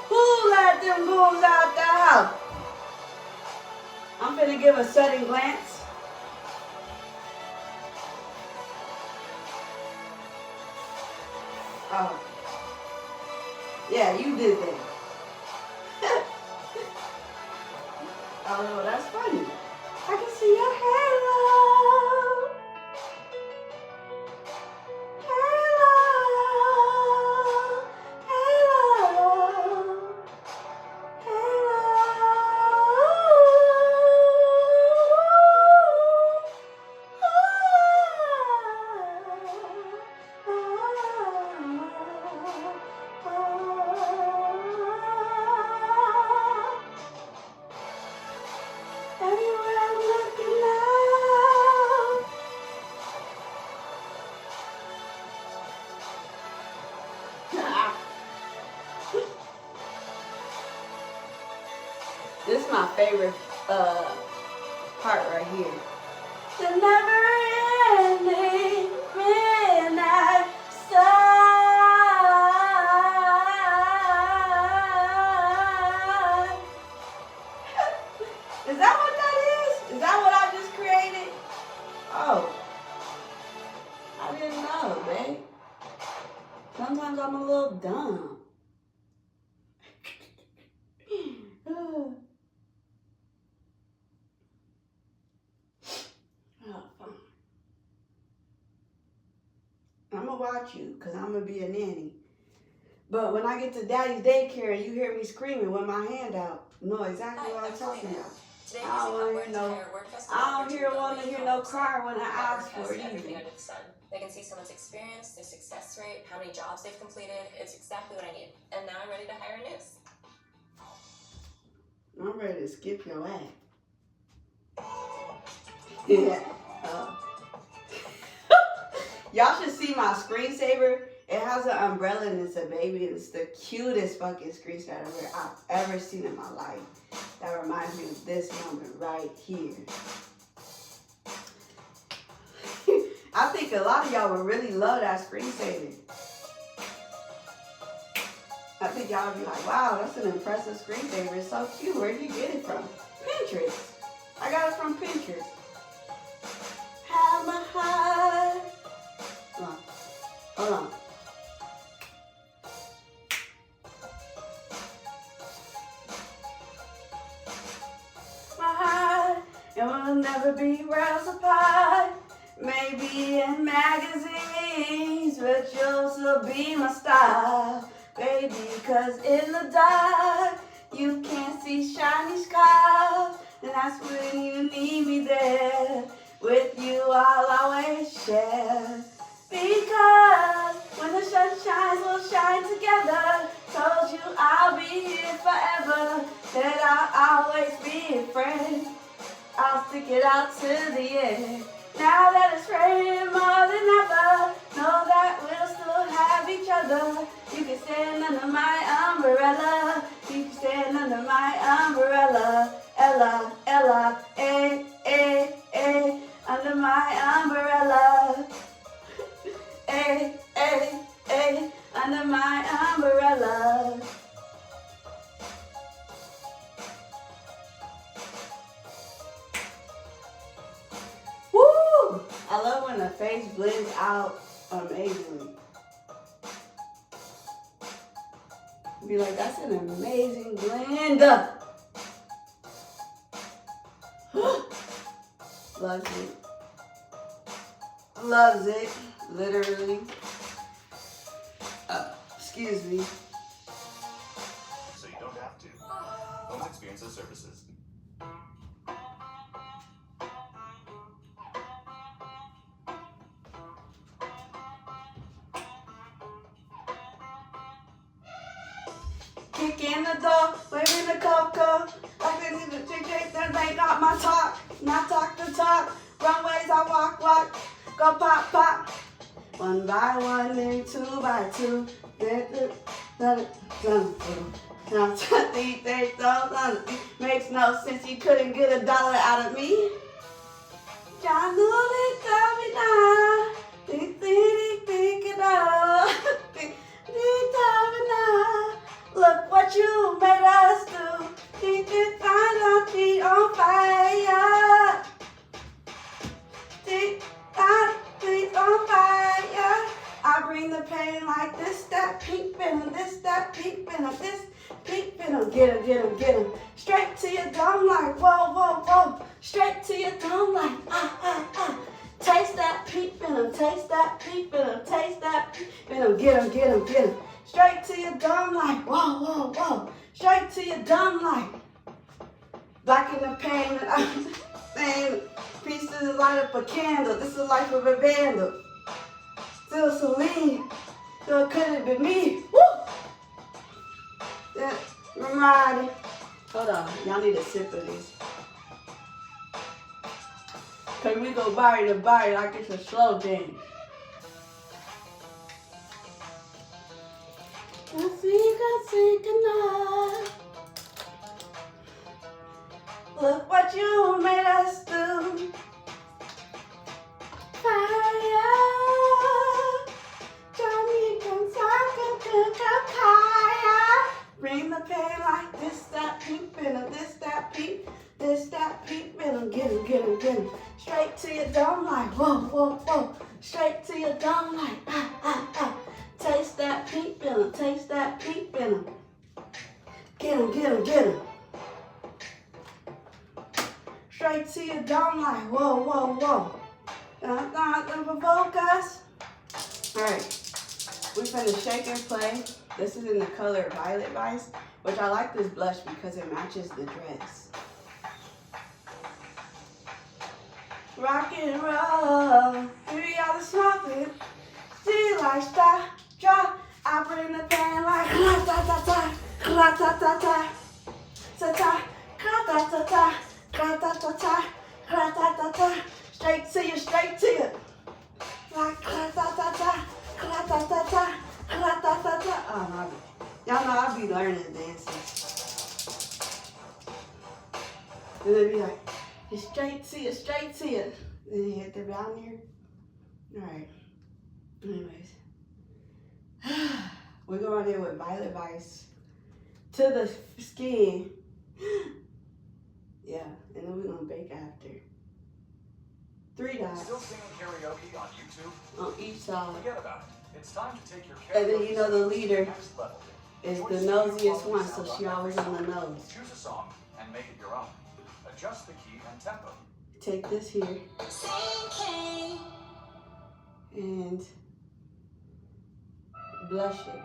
Who let them bulls out the house? I'm finna give a sudden glance. Oh. Yeah, you did that. Oh, that's funny. I can see your halo. Halo. Halo. Everywhere I'm looking now. is my favorite part right here. The never-ending midnight sun. Is that what that is? Is that what I just created? Oh, I didn't know, babe. Sometimes I'm a little dumb. I'm gonna watch you because I'm gonna be a nanny. But when I get to daddy's daycare and you hear me screaming with my hand out, you know exactly what I'm talking about. Today, I don't want to hear no. I don't want to hear no cry when I ask for it everything either. under the sun. They can see someone's experience, their success rate, how many jobs they've completed. It's exactly what I need. And now I'm ready to hire a nurse. I'm ready to skip your ass. Yeah. Y'all should see my screensaver. It has an umbrella and it's a baby. And it's the cutest fucking screensaver I've ever seen in my life. That reminds me of this moment right here. I think a lot of y'all would really love that screensaver. I think y'all would be like, wow, that's an impressive screensaver. It's so cute. Where did you get it from? Pinterest. I got it from Pinterest. Have my heart. Hold on. Hold on. My heart, it will never be worlds apart. Maybe in magazines, but you'll still be my star, baby. Cause in the dark, you can't see shiny scars, and that's when you need me there. With you, I'll always share. Because when the sun shines, we'll shine together. Told you I'll be here forever. That I'll always be a friend. I'll stick it out to the end. Now that it's raining more than ever, know that we'll still have each other. You can stand under my umbrella. You can stand under my umbrella. Ella, Ella, eh, eh, eh. Under my umbrella. Eh, eh, eh. Under my umbrella. Woo! I love when the face blends out amazingly. Be like, that's an amazing blend. Loves it. Loves it. Literally. Excuse me. So you don't have to. Homes Experiences Services. Kick in the door, waving the cocoa. Like they need to chick, then they got my talk. Not talk the talk. Runways I walk, walk. Go pop, pop. One by one, then 2 by 2. Makes no sense, you couldn't get $1 out of me. John Lewis, tell me now. Think it up. Tell me now. Look what you made us do. Think it's feet on fire. Think feet on fire. I bring the pain like this, that pink venom, this, that pink venom, this pink venom. Get him, get him, get him. Straight to your dome like whoa, whoa, whoa. Straight to your dome like ah, ah, ah. Taste that pink venom, taste that pink venom, taste that pink venom. Get him, get him, get him. Straight to your dome like whoa, whoa, whoa. Straight to your dome like black in the pain that I'm saying. Pieces to light up a candle. This is the life of a vandal. Still Celine. So it couldn't have been me. Woo! Yeah, I'm riding. Hold on. Y'all need a sip of this. Cause we go body to body like it's a slow dance. I think enough. the pan like this, that, peep in them, this, that, peep, in them, get him. Straight to your dome like, whoa. Straight to your dome like, ah. Taste that peep in them, Get him. Straight to your dome like, whoa. Don't provoke us. All right, we're finna shake and play. This is in the color Violet Vice, which I like this blush because it matches the dress. Rock and roll, we got the smoking. See like star, drop. I bring the pan like ta-ta-ta-ta, ta-ta-ta-ta, ta-ta, ta-ta-ta-ta. Straight to you. Like ta-ta-ta-ta. Oh, no, y'all know I be learning dances. And they be like, straight to you. Then you hit the down here. Alright. Anyways. We're going in with Violet Vice to the skin. Yeah, and then we're gonna bake after. 3 dots. Still singing karaoke on YouTube? On each side. Forget about it. It's time to take your And then you know the leader next level. is the nosiest one, so she always on the nose. Choose a song and make it your own. Adjust the key and tempo. Take this here and blush it.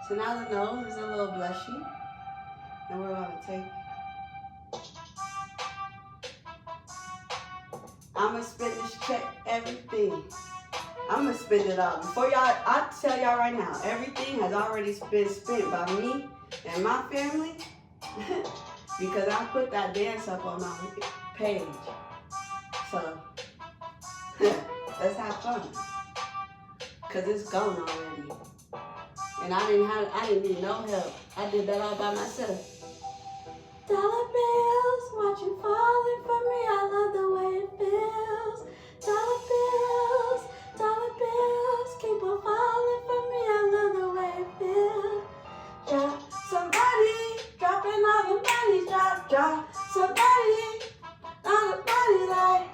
So now the nose is a little blushy, and we're gonna take. I'ma spend this check, everything. I'ma spend it all. Before y'all, I tell y'all right now, everything has already been spent by me and my family because I put that dance up on my page. So let's have fun. Cause it's gone already. And I didn't need no help. I did that all by myself. Dollar bills, watch you falling for me. I love the way it feels. Dollar bills, keep on falling for me. I love the way it feels. Drop somebody, dropping all the money. Drop somebody, all the money like.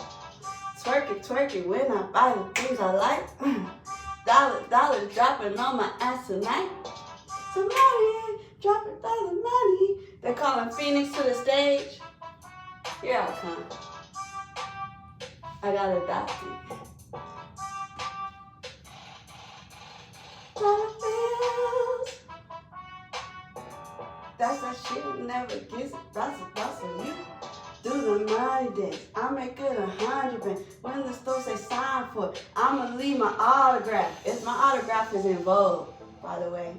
Twerk it when I buy the things I like. Dollar dropping on my ass tonight. Somebody dropping all the money. They're calling Phoenix to the stage. Here I come. I got adopted. Dollar bills. That's that shit never gets. That's a you. Do the money dance. I make it 100 bands. When the store say sign for it, I'ma leave my autograph. If my autograph is in Vogue, by the way.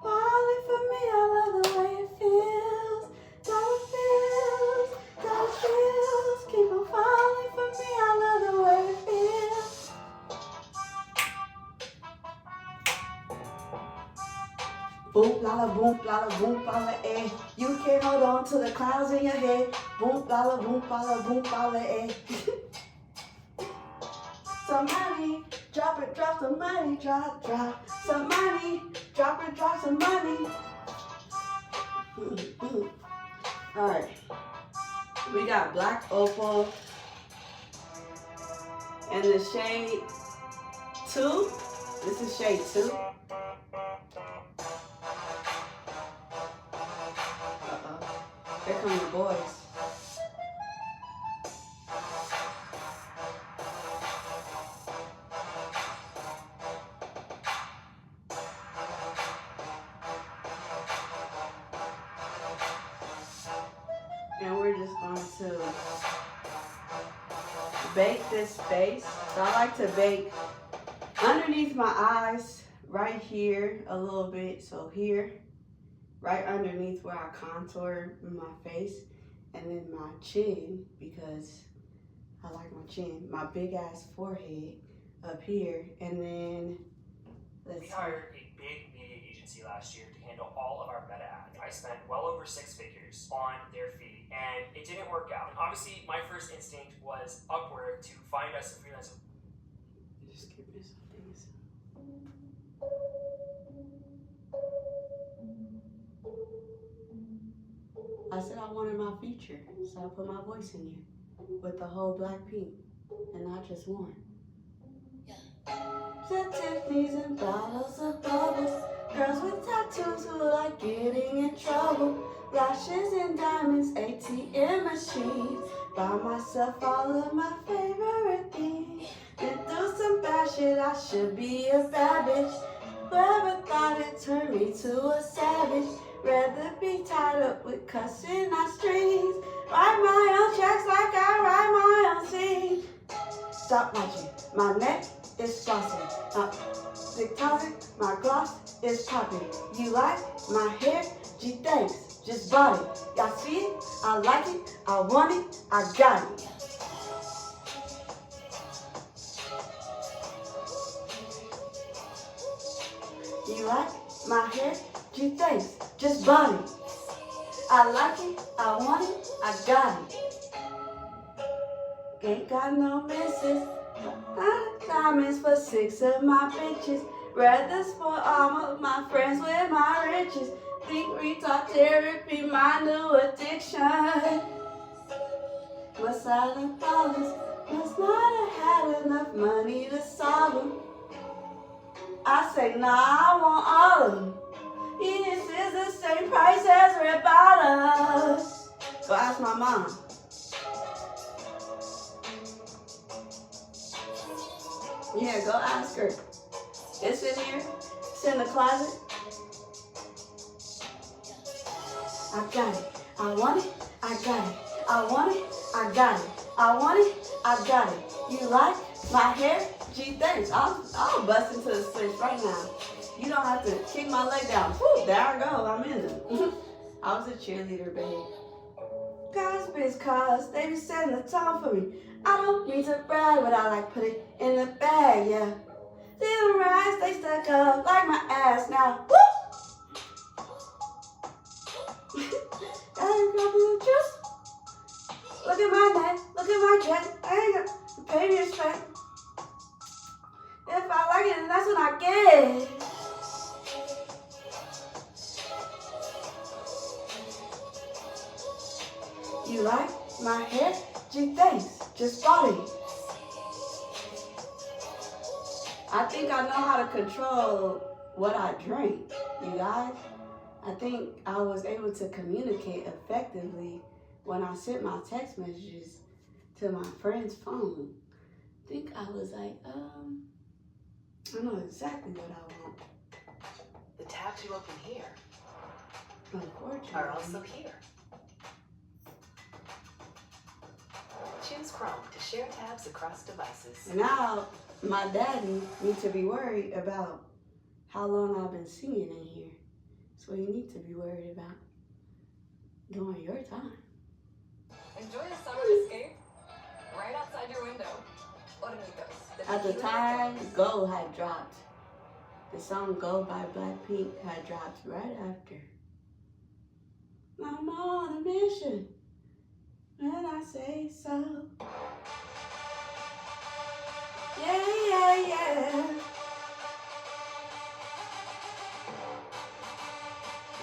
Falling for me, I love the way it feels. Dollar bills, keep on falling for me, I love the way it feels. Boom, lala, eh. You can't hold on to the clouds in your head. Boom, lala, eh. Somebody drop some money, drop. Somebody drop some money. All right, we got Black Opal and the shade 2. This is shade 2. Here come the boys. And we're just going to bake this face. So I like to bake underneath my eyes, right here a little bit. So here, right underneath where I contour my face, and then my chin, because I like my chin, my big ass forehead up here, and then We hired a big media agency last year to handle all of our meta ads. I spent well over 6 figures on their fee, and it didn't work out. And obviously, my first instinct was Upwork to find us a freelance. Just give me some things. I said I wanted my feature, so I put my voice in there with the whole Blackpink, and not just one. Jet Tiffany's and bottles of bubbles. Girls with tattoos who like getting in trouble. Lashes and diamonds, ATM machines. Buy myself all of my favorite things. Been through some bad shit, I should be a bad bitch. Whoever thought it turned me to a savage. Rather be tied up with cussing on strings. Write my own checks like I write my own scenes. Stop watching, my neck is flossy. Big toxic, my gloss is popping. You like my hair? Gee, thanks, just bought it. Y'all see it? I like it, I want it, I got it. You like my hair? Gee, thanks, just bought it. I like it, I want it, I got it. Ain't got no misses. Diamonds for 6 of my bitches. Rather spoil all of my friends with my riches. Think retard therapy, my new addiction. My silent problems must not have had enough money to solve them. I say, nah, I want all of them. This is the same price as red bottoms. Go ask my mom. Yeah, go ask her. It's in here. It's in the closet. I got it. I want it. I got it. I want it. I got it. I want it. I got it. You like my hair? Gee, thanks. I'll bust into the switch right now. You don't have to kick my leg down. Whew, there I go. I'm in it. I was a cheerleader, babe. Gossip cause they be setting the tone for me. I don't mean to brag, but I like put it in the bag, yeah. See them rides, they stuck up like my ass now. Woo! That ain't gonna be the truth. Look at my neck, look at my jet. I ain't gonna pay me respect. If I like it, then that's what I get. You like my hair? Gee, thanks. Just bought it. I think I know how to control what I drink, you guys. I think I was able to communicate effectively when I sent my text messages to my friend's phone. I think I was like, I know exactly what I want. The tabs you open here Unfortunately. are also here. Choose Chrome to share tabs across devices. And now my daddy needs to be worried about how long I've been singing in here. That's what you need to be worried about during your time. Enjoy a summer escape right outside your window. Hornitos. At the time, Go had dropped. The song Go by Blackpink had dropped right after. I'm on a mission when I say so. Yeah, yeah, yeah.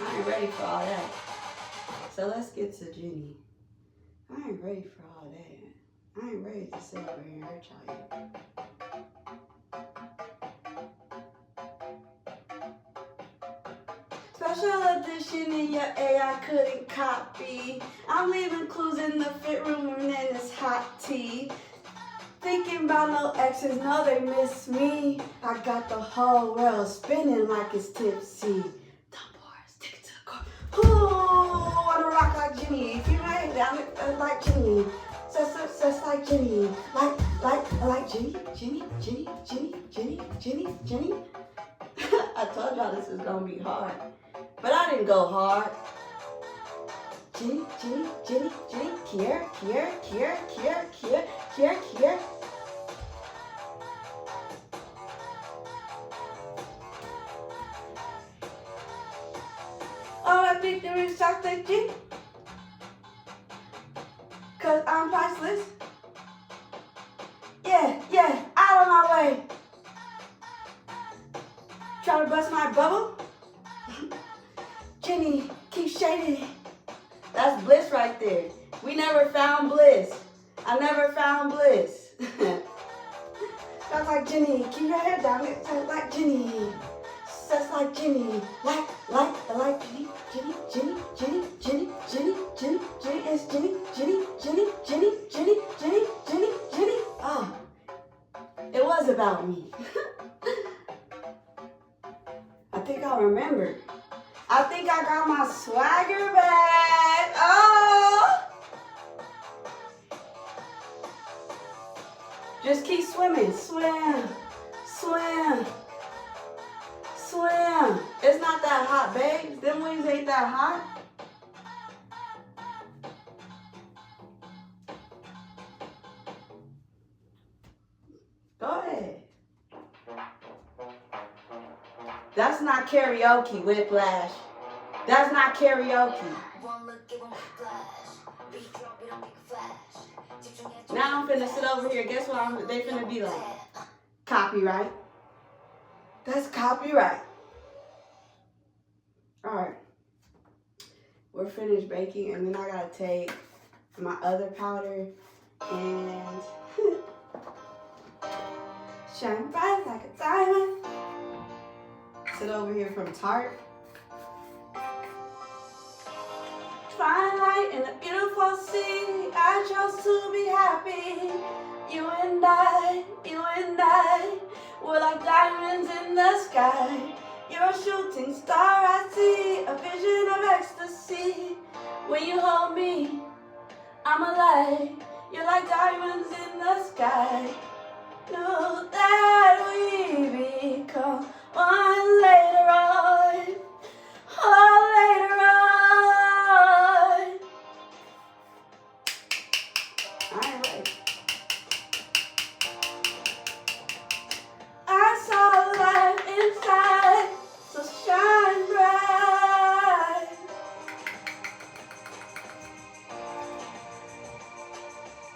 I ain't ready for all that. So let's get to Jennie. I ain't ready for all that. I ain't ready to sit over here and hurt y'all yet. Special edition in your AI couldn't copy. I'm leaving clues in the fit room and then it's hot tea. Thinking about no exes, no they miss me. I got the whole world spinning like it's tipsy. Take it to the core. Ooh, wanna rock like Jennie. If you ain't down like Jennie. Just like Jennie. Like Jennie. I told y'all this is gonna be hard. But I didn't go hard. Jennie. Kier. Oh, I think there is chocolate G. Cause I'm priceless. Yeah, out of my way. Try to bust my bubble. Jennie, keep shading it. That's bliss right there. We never found bliss. I never found bliss. Sounds like Jenny. Keep your head down. It sounds like Jenny. Sounds like Jenny. Like Jenny. It's Jenny. Oh, it was about me. I think I remember. I think I got my swagger back. Oh! Just keep swimming. Swim. It's not that hot, babe. Them wings ain't that hot. Go ahead. That's not karaoke, Whiplash. That's not karaoke. Now I'm finna sit over here. Guess what they finna be like? Copyright. That's copyright. Alright. We're finished baking, and then I gotta take my other powder and shine bright like a diamond. Sit over here from Tarte. Twilight in a beautiful sea. I chose to be happy. You and I were like diamonds in the sky. You're a shooting star, I see, a vision of ecstasy. When you hold me, I'm alive. You're like diamonds in the sky. Know that we become one later on. Oh, later on. I ain't ready. I saw life inside, so shine bright.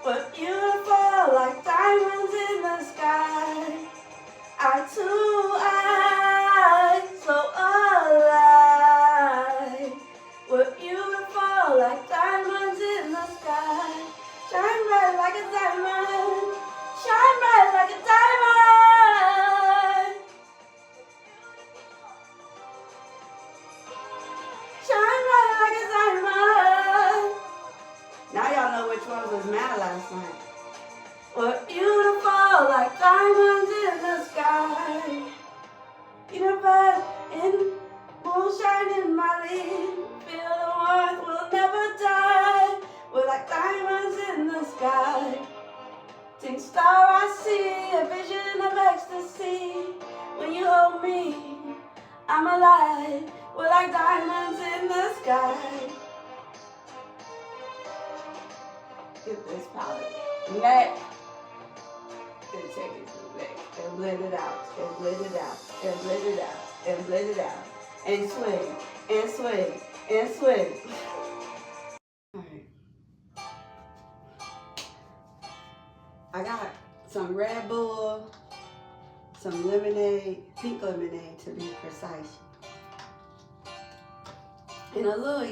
We're beautiful like diamonds in the sky. Eye to eye, so alive. We're beautiful like diamonds in the sky. Shine bright like a diamond. Shine bright like a diamond. Shine bright like a diamond. Now y'all know which ones was mad last night. We're beautiful like diamonds in the sky. Universe in moonshine in my lead. Feel the warmth, we'll never die. We're like diamonds in the sky. Ting star I see, a vision of ecstasy. When you hold me, I'm alive. We're like diamonds in the sky. Get this powder. Neck. Then take it to the neck. And blend it out. And blend it out. And blend it out. And blend it out. And swing. And swing. And swing. Alright. I got some Red Bull, some lemonade, pink lemonade to be precise. And a little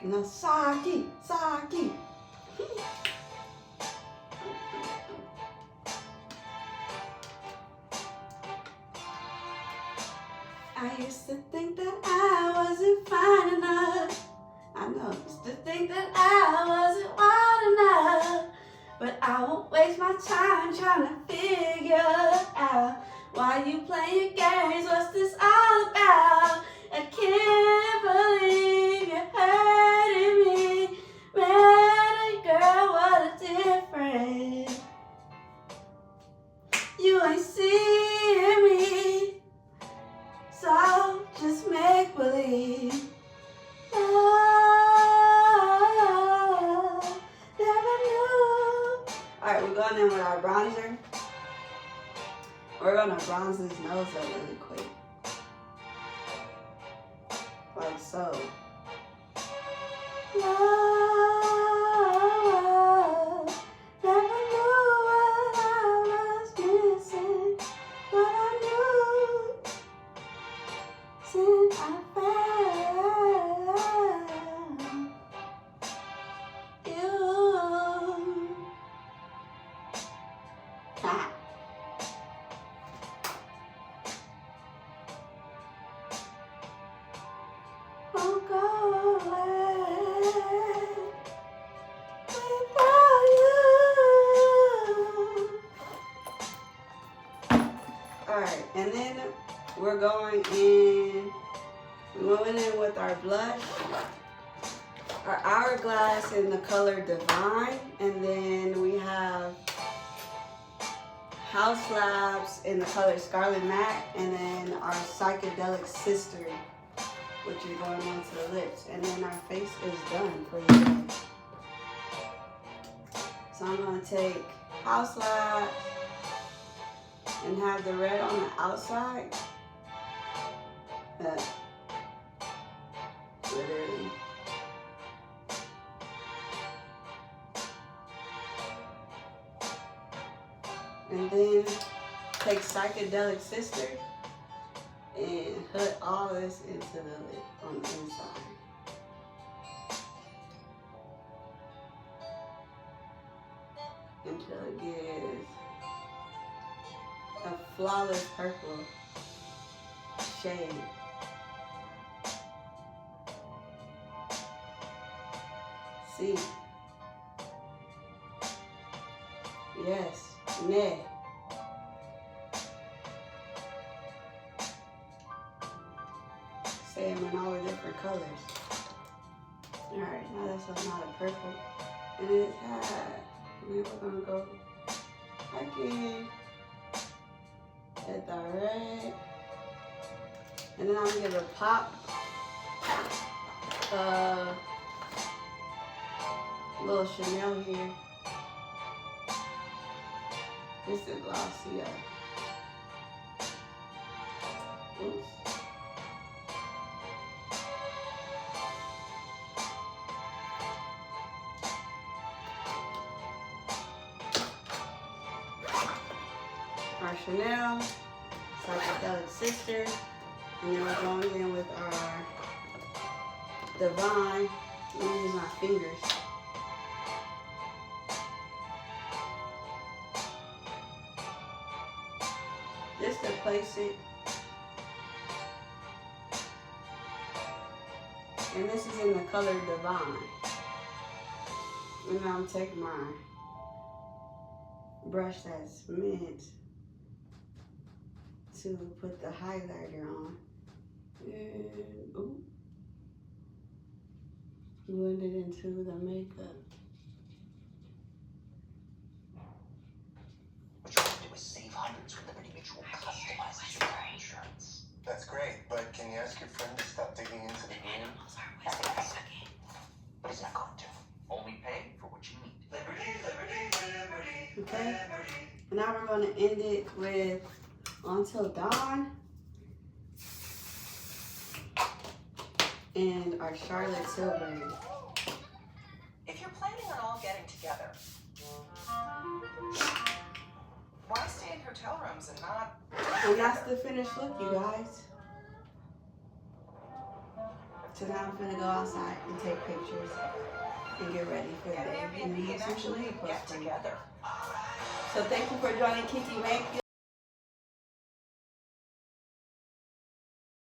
and a sake. I used to think that I wasn't fine enough. I know, used to think that I wasn't wild enough. But I won't waste my time trying to figure out why you playing games, what's this all about? I can't believe you're hurting me. Man, girl, what a difference. You ain't seeing me, so just make believe. Alright, we're going in with our bronzer. We're gonna bronze his nose up really quick. Like so. Love, never knew what I was missing, but I knew since I found won't go away without you. Alright, and then we're going in, we went in with our blush, our Hourglass in the color Divine, and then we have Haus Labs in the color Scarlet Matte, and then our Psychedelic Sister, which is going onto the lips, and then our face is done for the day. So I'm going to take Haus Labs and have the red on the outside. Literally. And then take Psychedelic Sister and put all this into the lip on the inside. Until it gives a flawless purple shade. See? Yes. Nay. Say them in all the different colors. Alright, now that's not a purple. And it has, and then we're gonna go back in, get the red. And then I'm gonna give it a pop. Little Chanel here. This is Glossier. Oops. Our Chanel, Psychedelic Sister, and then we're going in with our Divine. I'm gonna use my fingers. Just to place it. And this is in the color Divine. And now I'm taking my brush that's meant to put the highlighter on. And ooh, blend it into the makeup. What you want to do is save hundreds with Liberty Mutual customizes your car insurance. That's great, but can you ask your friend to stop digging into the ground? But he's not going to. Only pay for what you need. Okay? And now we're going to end it with Until Dawn and our Charlotte Tilbury. If you're planning on all getting together, why stay in hotel rooms and not? And that's the finished look, you guys. So now I'm gonna go outside and take pictures and get ready for the day. And then actually get together. So thank you for joining Kiki Make.